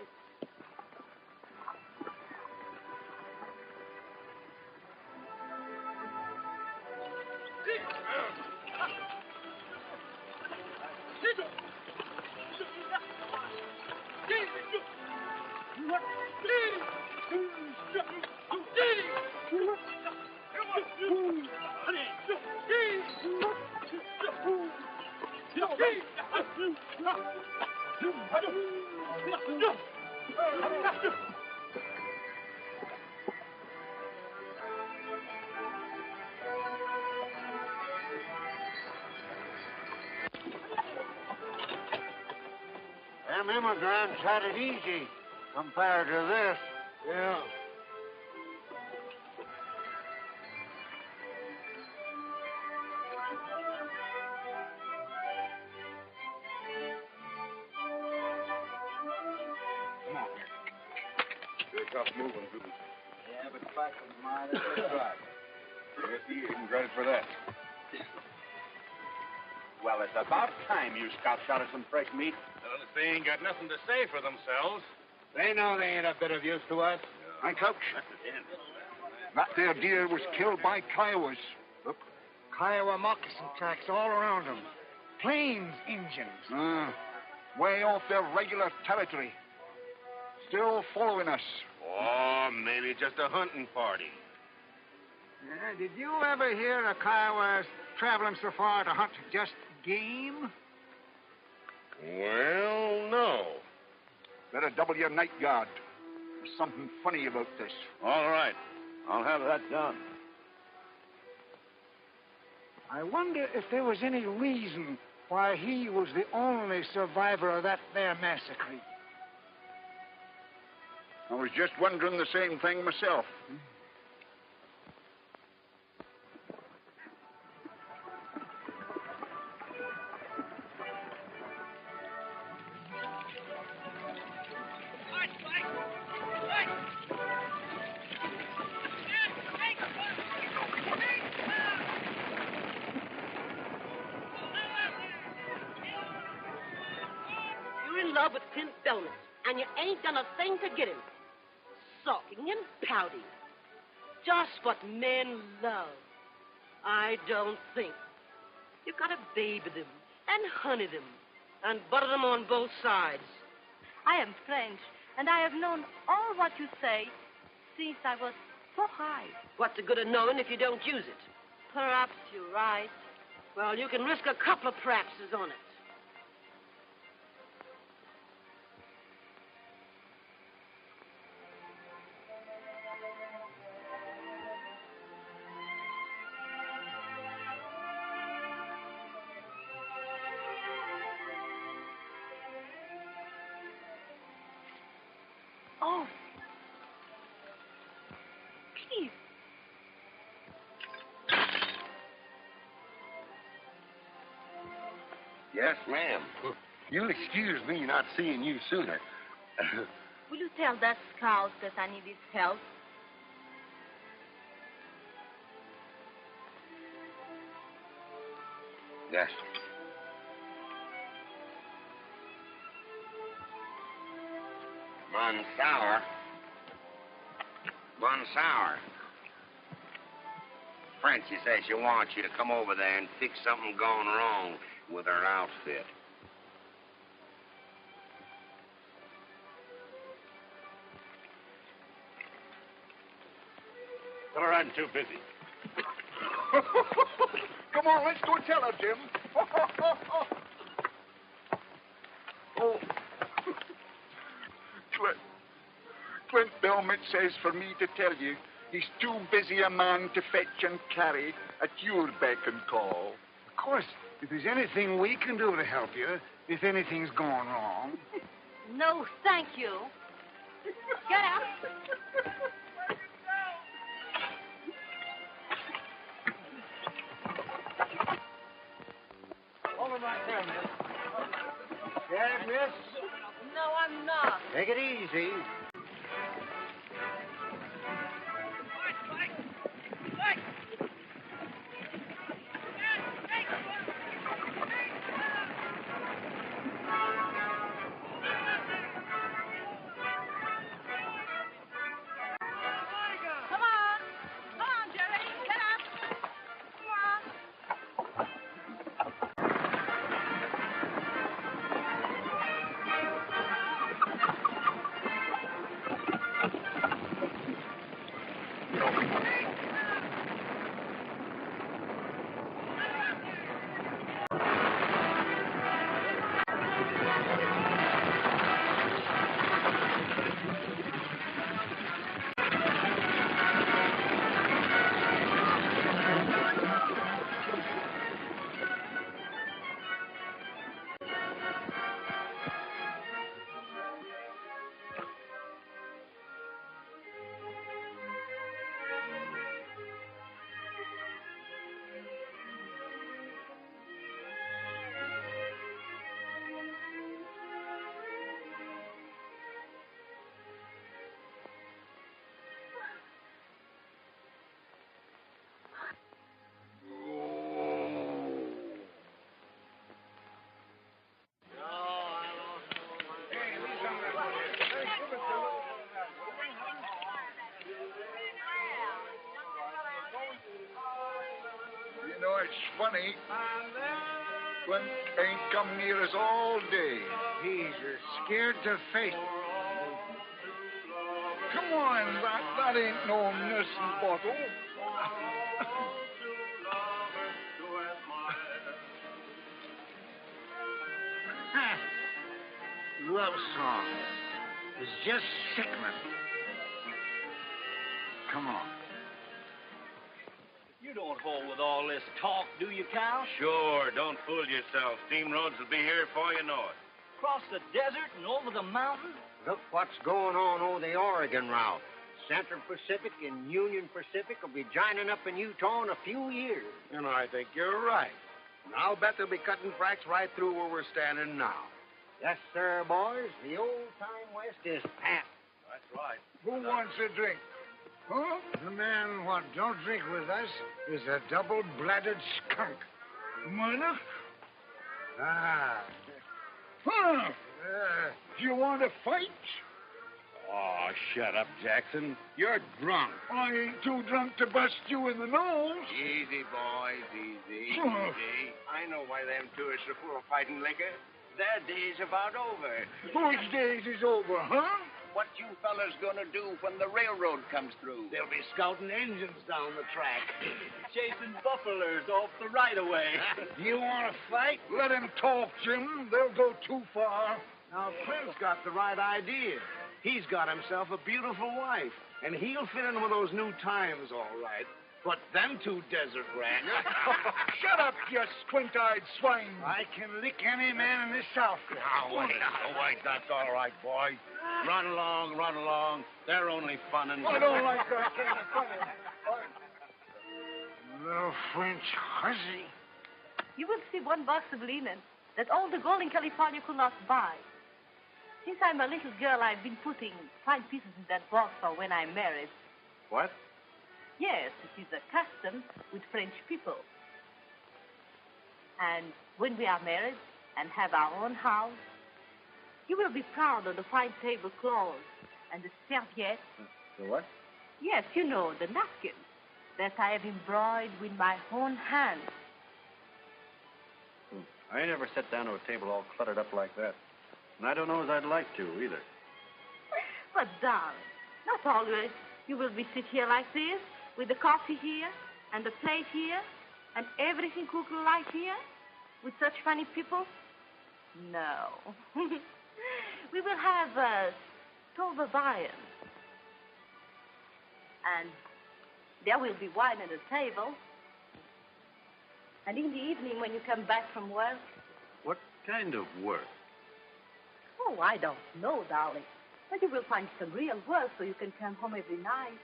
Them immigrants had it easy compared to this. Yeah. Come on, Nick. They're tough moving, too. Yeah, but fact of the matter is right. Yes, he isn't credit for that. Well, it's about time you scouts shot us some fresh meat. Well, if they ain't got nothing to say for themselves. They know they ain't a bit of use to us. Hi, Coach. That there deer was killed by Kiowas. Look. Kiowa moccasin tracks all around them. Plains Indians. Way off their regular territory. Still following us. Oh, maybe just a hunting party. Yeah, did you ever hear of Kiowas traveling so far to hunt just game? Well, no. Better double your night guard. There's something funny about this. All right. I'll have that done. I wonder if there was any reason why he was the only survivor of that there massacre. I was just wondering the same thing myself. You're in love with Clint Donuts, and you ain't done a thing to get him. Sulking and pouting. Just what men love. I don't think. You've got to baby them and honey them and butter them on both sides. I am French, and I have known all what you say since I was so high. What's the good of knowing if you don't use it? Perhaps you're right. Well, you can risk a couple of practices on it. Please. Yes, ma'am. You'll excuse me not seeing you sooner. Will you tell that scout that I need his help? Yes. Bonsour. Francie says she wants you to come over there and fix something gone wrong with her outfit. Tell her I'm too busy. Come on, let's go tell her, Jim. Oh. Clint Belmont says for me to tell you he's too busy a man to fetch and carry at your beck and call. Of course, if there's anything we can do to help you, if anything's gone wrong. No, thank you. Get up. Hold him right there, miss. Scared, miss? No, I'm not. Take it easy. You know, it's funny. Clint ain't come near us all day. He's scared to face. Come on, that ain't no nursing bottle. Love song. It's just sickening. Come on. You don't hold with all this talk, do you, Cal? Sure, don't fool yourself. Steam roads will be here before you know it. Across the desert and over the mountain? Look what's going on over the Oregon route. Central Pacific and Union Pacific will be joining up in Utah in a few years. And I think you're right. And I'll bet they'll be cutting tracks right through where we're standing now. Yes, sir, boys. The old-time West is past. That's right. Who wants a drink? Huh? The man what don't drink with us is a double-blooded skunk. Miner? Ah. Huh? Do you want to fight? Oh, shut up, Jackson. You're drunk. I ain't too drunk to bust you in the nose. Easy, boys, easy, Huh. easy. I know why them tourists are full of fighting liquor. Their day's about over. Whose days is over, huh? What you fellas gonna do when the railroad comes through? They'll be scouting engines down the track. Chasing buffaloes off the right-of-way. Do you want to fight? Let him talk, Jim. They'll go too far. Now, Clint's got the right idea. He's got himself a beautiful wife, and he'll fit in with those new times all right. But them two desert rats. Shut up, you squint-eyed swine. I can lick any man in this South. Now, wait, that's all right, boy. Run along. They're only funning. I don't like that kind of fun. Little French hussy. You will see one box of linen that all the gold in California could not buy. Since I'm a little girl, I've been putting fine pieces in that box for when I'm married. What? Yes, it is a custom with French people. And when we are married and have our own house, you will be proud of the fine tablecloths and the serviettes. The what? Yes, you know, the napkins that I have embroidered with my own hands. I never sat down to a table all cluttered up like that. And I don't know as I'd like to, either. But, darling, not always. You will be sit here like this, with the coffee here, and the plate here, and everything cooked right here, with such funny people? No. We will have a stove of iron. And there will be wine at the table. And in the evening, when you come back from work... What kind of work? Oh, I don't know, darling. But you will find some real work so you can come home every night.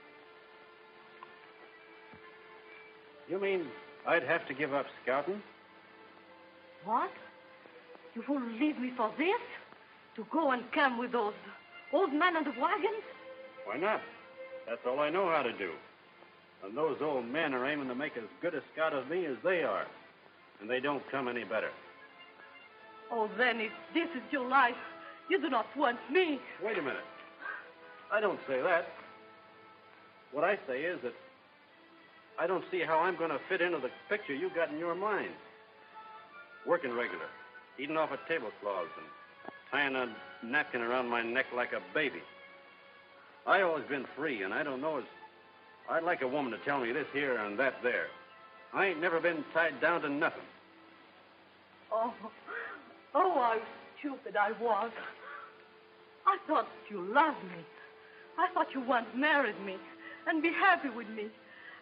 You mean I'd have to give up scouting? What? You won't leave me for this? To go and come with those old men on the wagons? Why not? That's all I know how to do. And those old men are aiming to make as good a scout of me as they are. And they don't come any better. Oh, then if this is your life, you do not want me. Wait a minute. I don't say that. What I say is that I don't see how I'm going to fit into the picture you got in your mind. Working regular, eating off of tablecloths, and tying a napkin around my neck like a baby. I always been free, and I don't know as I'd like a woman to tell me this here and that there. I ain't never been tied down to nothing. Oh, how stupid I was. I thought you loved me. I thought you once married me and be happy with me.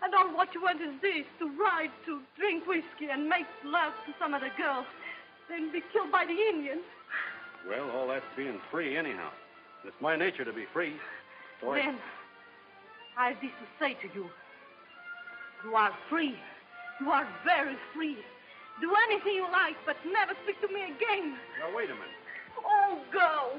And all what you want is this, to ride, to drink whiskey and make love to some other girl, then be killed by the Indians. Well, all that's being free anyhow. It's my nature to be free. So Then, I have this to say to you. You are free. You are very free. Do anything you like, but never speak to me again. Now, wait a minute. Oh, go.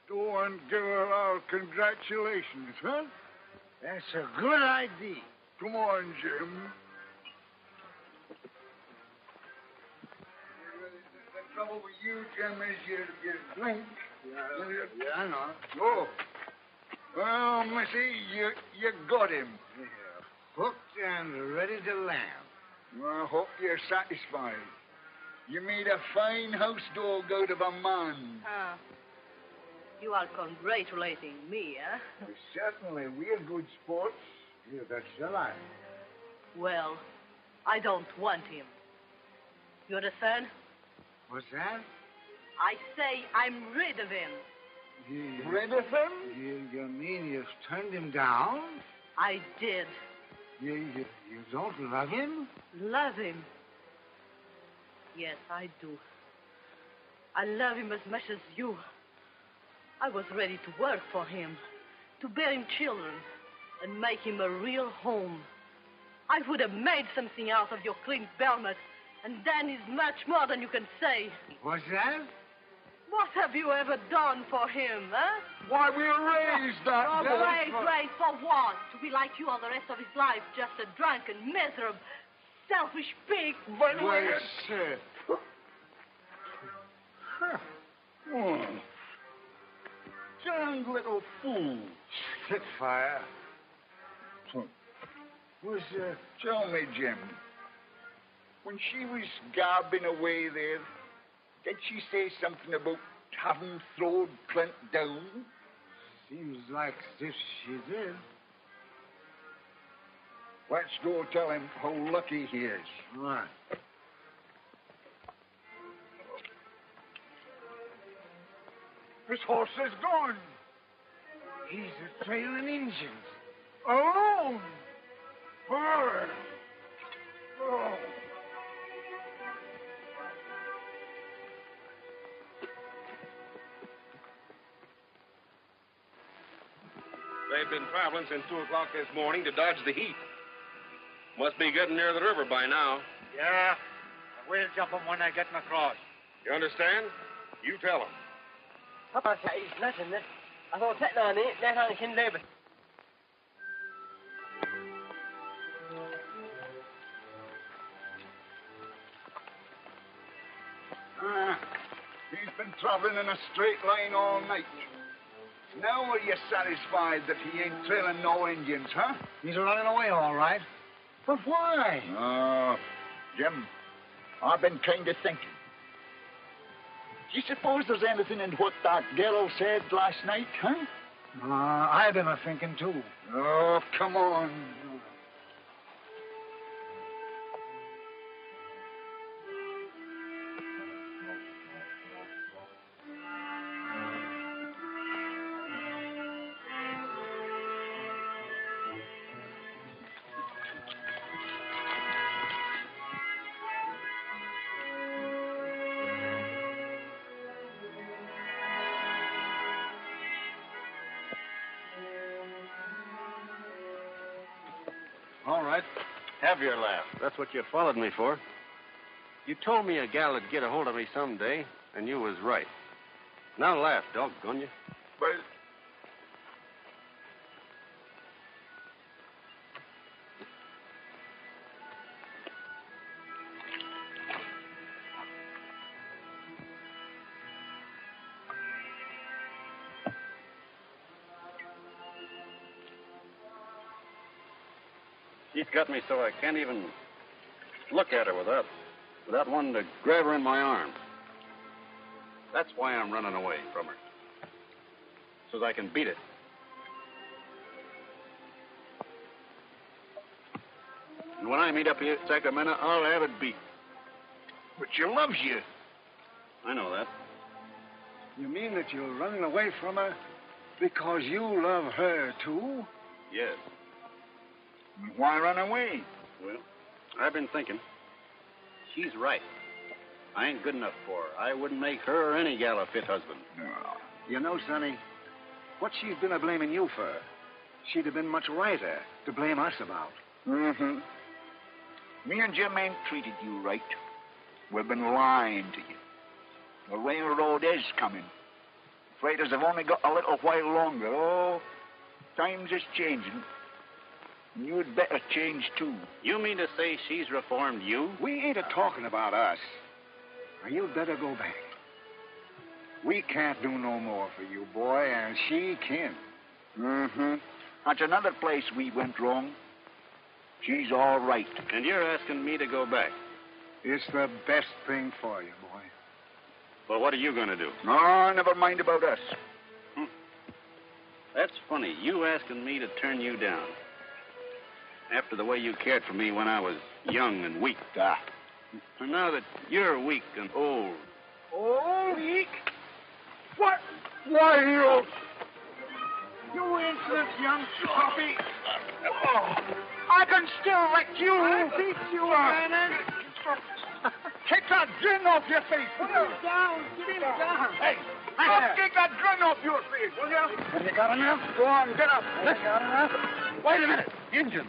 Go and give her our congratulations, huh? That's a good idea. Come on, Jim. The trouble with you, Jim, is you drink. Yeah, I know. Oh. Well, Missy, you got him. Yeah. Hooked and ready to land. I hope you're satisfied. You made a fine house dog out of a man. You are congratulating me, eh? Certainly, we're good sports. Yeah, that's the line. Well, I don't want him. You understand? What's that? I say I'm rid of him. Rid of him? You mean you've turned him down? I did. You don't love him? Love him? Yes, I do. I love him as much as you. I was ready to work for him, to bear him children, and make him a real home. I would have made something out of your Clint Belmont, and then is much more than you can say. What's that? What have you ever done for him, huh? Why, we raised that. Oh, wait, for what? To be like you all the rest of his life, just a drunken, miserable, selfish pig. But Well, sir. Oh. Darn little fool. Spitfire. Tell me, Jim, when she was garbing away there, did she say something about having thrown Clint down? Seems like as if she did. Let's go tell him how lucky he is. All right. His horse is gone. He's a trailing Indians. Alone. Her. Oh. They've been traveling since 2 o'clock this morning to dodge the heat. Must be getting near the river by now. Yeah. We'll jump them when they're getting across. You understand? You tell them. Papa said it's nothing. I thought that on it, that I can live. He's been traveling in a straight line all night. Now are you satisfied that he ain't trailing no Indians, huh? He's running away, all right. But why? Oh, Jim, I've been kind of thinking. Do you suppose there's anything in what that girl said last night, huh? I've been a-thinking, too. Oh, come on. All right. Have your laugh. That's what you followed me for. You told me a gal would get a hold of me someday, and you was right. Now laugh, doggone you. But... She's got me so I can't even look at her without wanting to grab her in my arms. That's why I'm running away from her. So that I can beat it. And when I meet up here at Sacramento, I'll have it beat. But she loves you. I know that. You mean that you're running away from her because you love her, too? Yes. Why run away? Well, I've been thinking. She's right. I ain't good enough for her. I wouldn't make her or any gal a fit husband. No. You know, Sonny, what she's been a-blaming you for, she'd have been much righter to blame us about. Mm-hmm. Me and Jim ain't treated you right. We've been lying to you. The railroad is coming. Freighters have only got a little while longer. Oh, times is changing. You'd better change, too. You mean to say she's reformed you? We ain't a-talking about us. Now, you'd better go back. We can't do no more for you, boy, and she can. Mm-hmm. That's another place we went wrong. She's all right. And you're asking me to go back? It's the best thing for you, boy. Well, what are you going to do? Oh, never mind about us. That's funny. You asking me to turn you down. After the way you cared for me when I was young and weak. And now that you're weak and old. Old? Weak? What? Why, you insolent young puppy. Oh, I can still wreck you. Beat you, Vernon. Take that grin off your face. Put him down. Get him down. Hey, take that grin off your face, will you? Have you got enough? Go on, get up. Have you got enough? Wait a minute. Injun.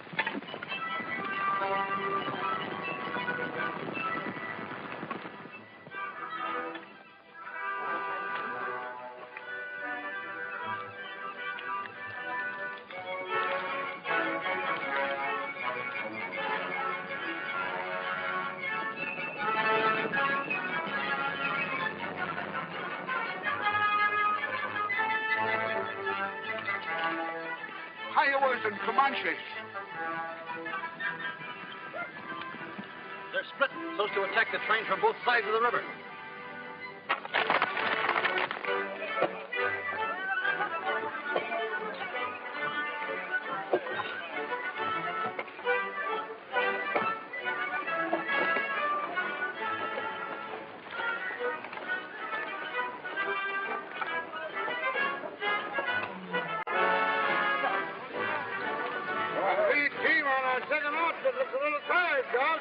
Iowas and Comanches. They're splitting so as to attack the train from both sides of the river. second outfit looks a little tired, Doc.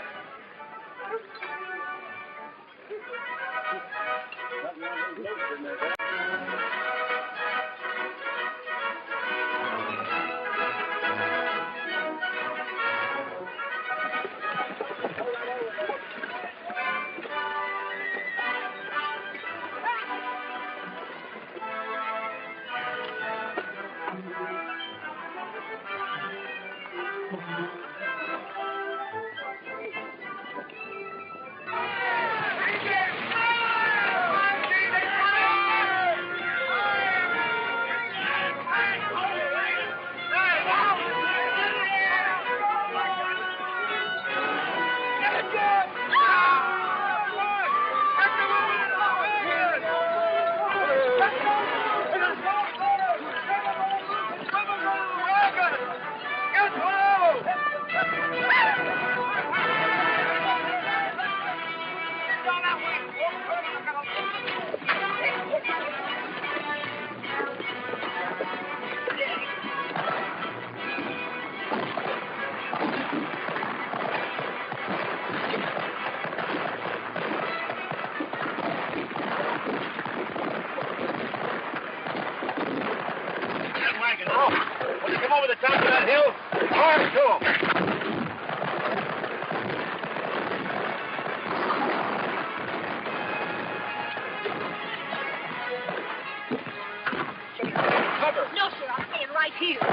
Over the top of that hill, hard to him. Cover. No, sir, I'm staying right here.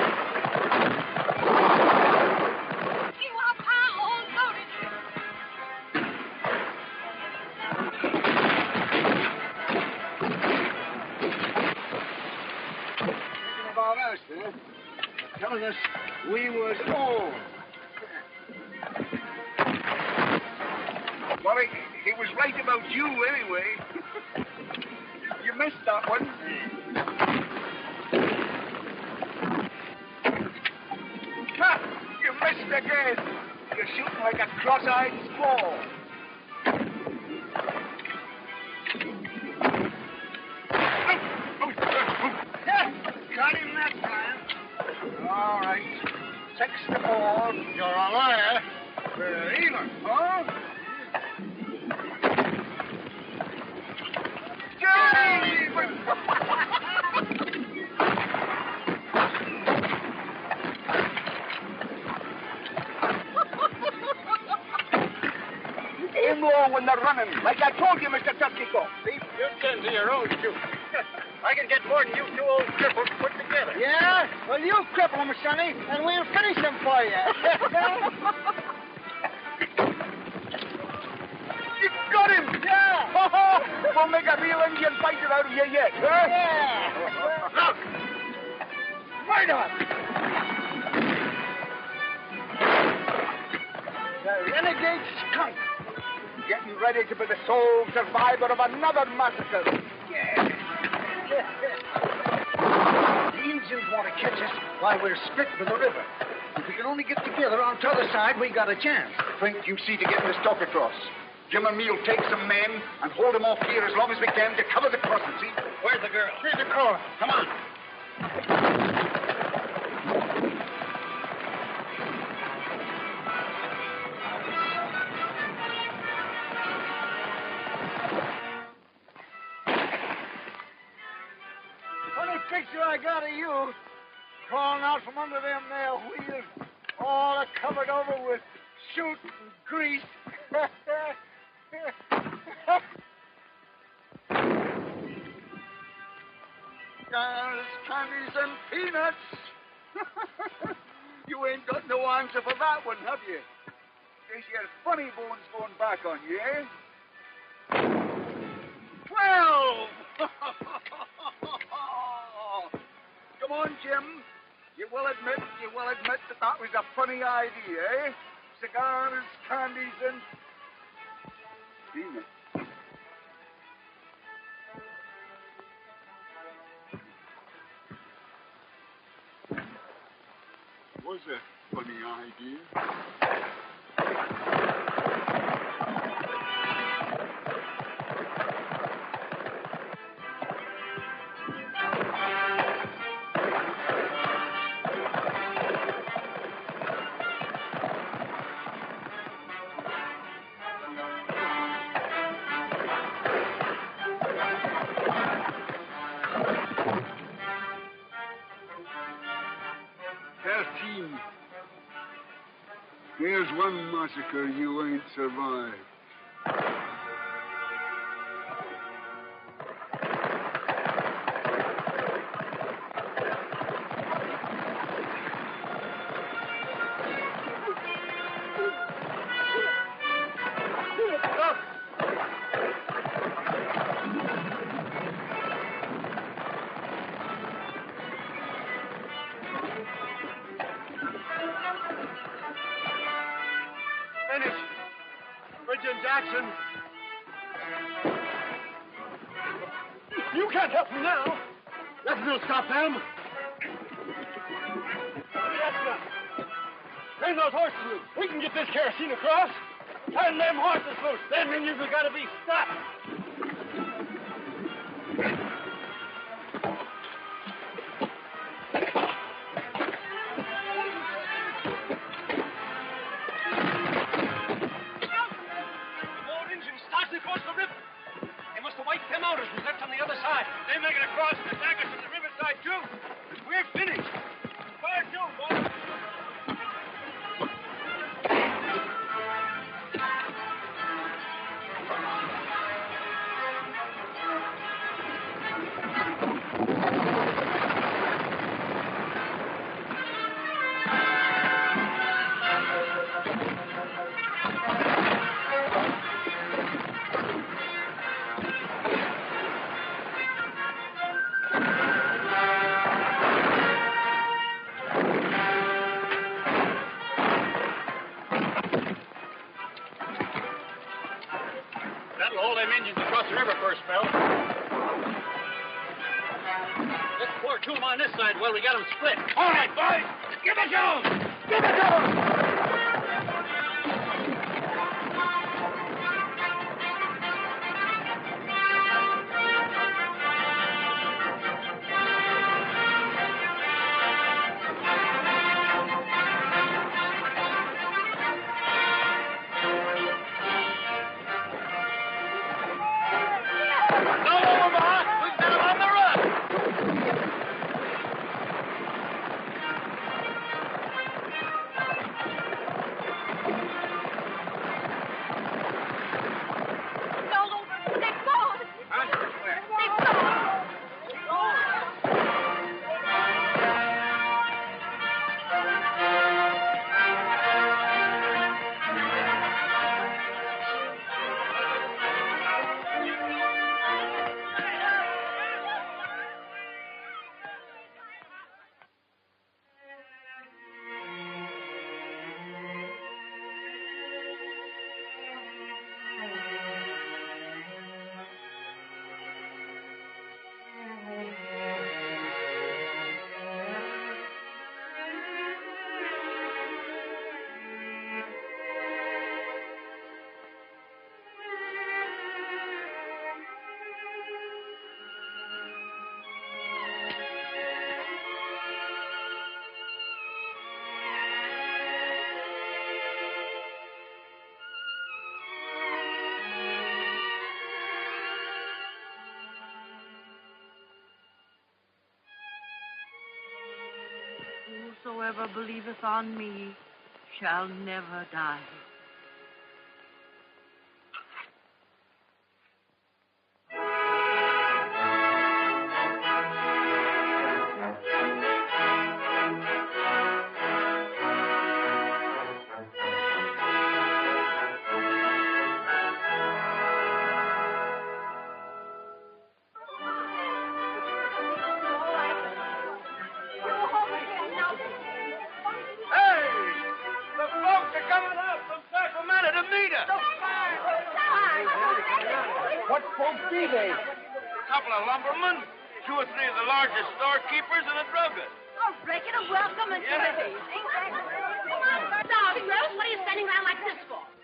You are all loaded. Thinking about us, huh? Telling us we was owned. Well, he was right about you anyway. You missed that one. Ha! You missed again. You're shooting like a cross-eyed squall. Got him that time. All right. 6 to 4. You're a liar. We're even, huh? Aim low when they're running, like I told you, Mr. Turkey-Cock. See, you tend to your own shoot. I can get more than you two old cripples put together. Yeah? Well, you cripple him, Sonny, and we'll finish him for you. You got him! Yeah! We'll make a real Indian fighter out of you yet, huh? Yeah! Look! Right on! The renegade skunk! Getting ready to be the sole survivor of another massacre. Yeah! The Indians want to catch us while we're split with the river. If we can only get together on the other side, we got a chance. Frank, you see to getting the stock across. Jim and me'll take some men and hold them off here as long as we can to cover the crossing, see? Where's the girl? Here's the car. Come on. Funny picture I got of you crawling out from under them there wheels, all covered over with soot and grease. Cars, candies, and peanuts. You ain't got no answer for that one, have you? There's your funny bones going back on you, eh? 12! Come on, Jim. You will admit that that was a funny idea, eh? Cigars, candies, and peanuts. Was a funny idea. 13. Here's one massacre you ain't survived. Jackson. You can't help me now. Nothing will stop them. Turn those horses loose. We can get this kerosene across. Turn them horses loose. Them Indians have got to be stopped. Well, we got them split. All right, boys. Give it to them. Give it to them. Whosoever believeth on me shall never die.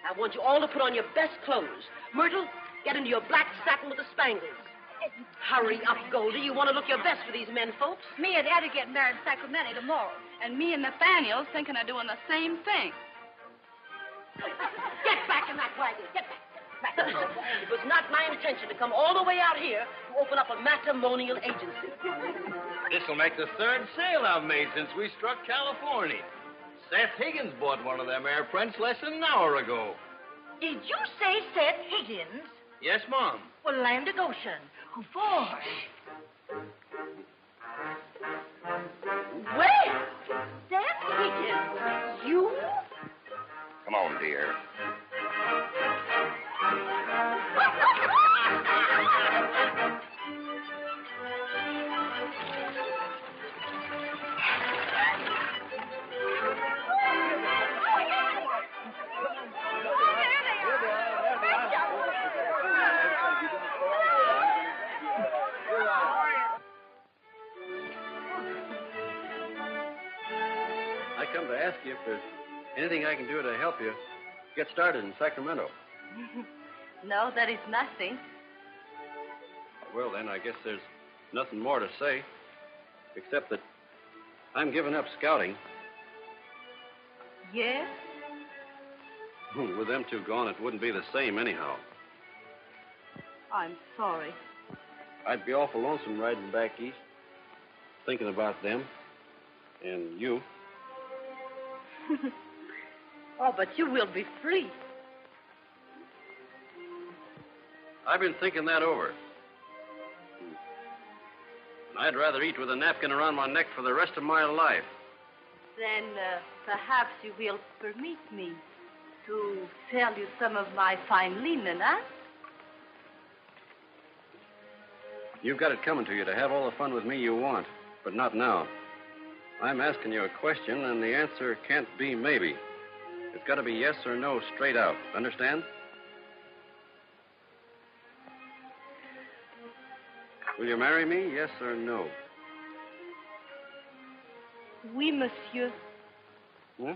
I want you all to put on your best clothes. Myrtle, get into your black satin with the spangles. Hurry up, Goldie. You want to look your best for these men, folks. Me and Eddie get married in Sacramento tomorrow. And me and Nathaniel's thinking of doing the same thing. Get back in that wagon. Get back. It was not my intention to come all the way out here to open up a matrimonial agency. This'll make the third sale I've made since we struck California. Seth Higgins bought one of them air prints less than an hour ago. Did you say Seth Higgins? Yes, Mom. Well, land of Goshen. Who for? Well, Seth Higgins, you? Come on, dear. I come to ask you if there's anything I can do to help you get started in Sacramento. No, there is nothing. Well, then, I guess there's nothing more to say, except that I'm giving up scouting. Yes? With them two gone, it wouldn't be the same anyhow. I'm sorry. I'd be awful lonesome riding back east, thinking about them and you. Oh, but you will be free. I've been thinking that over. I'd rather eat with a napkin around my neck for the rest of my life. Then perhaps you will permit me to sell you some of my fine linen, huh? You've got it coming to you to have all the fun with me you want, but not now. I'm asking you a question, and the answer can't be maybe. It's got to be yes or no straight out. Understand? Will you marry me, yes or no? Oui, monsieur. Hmm?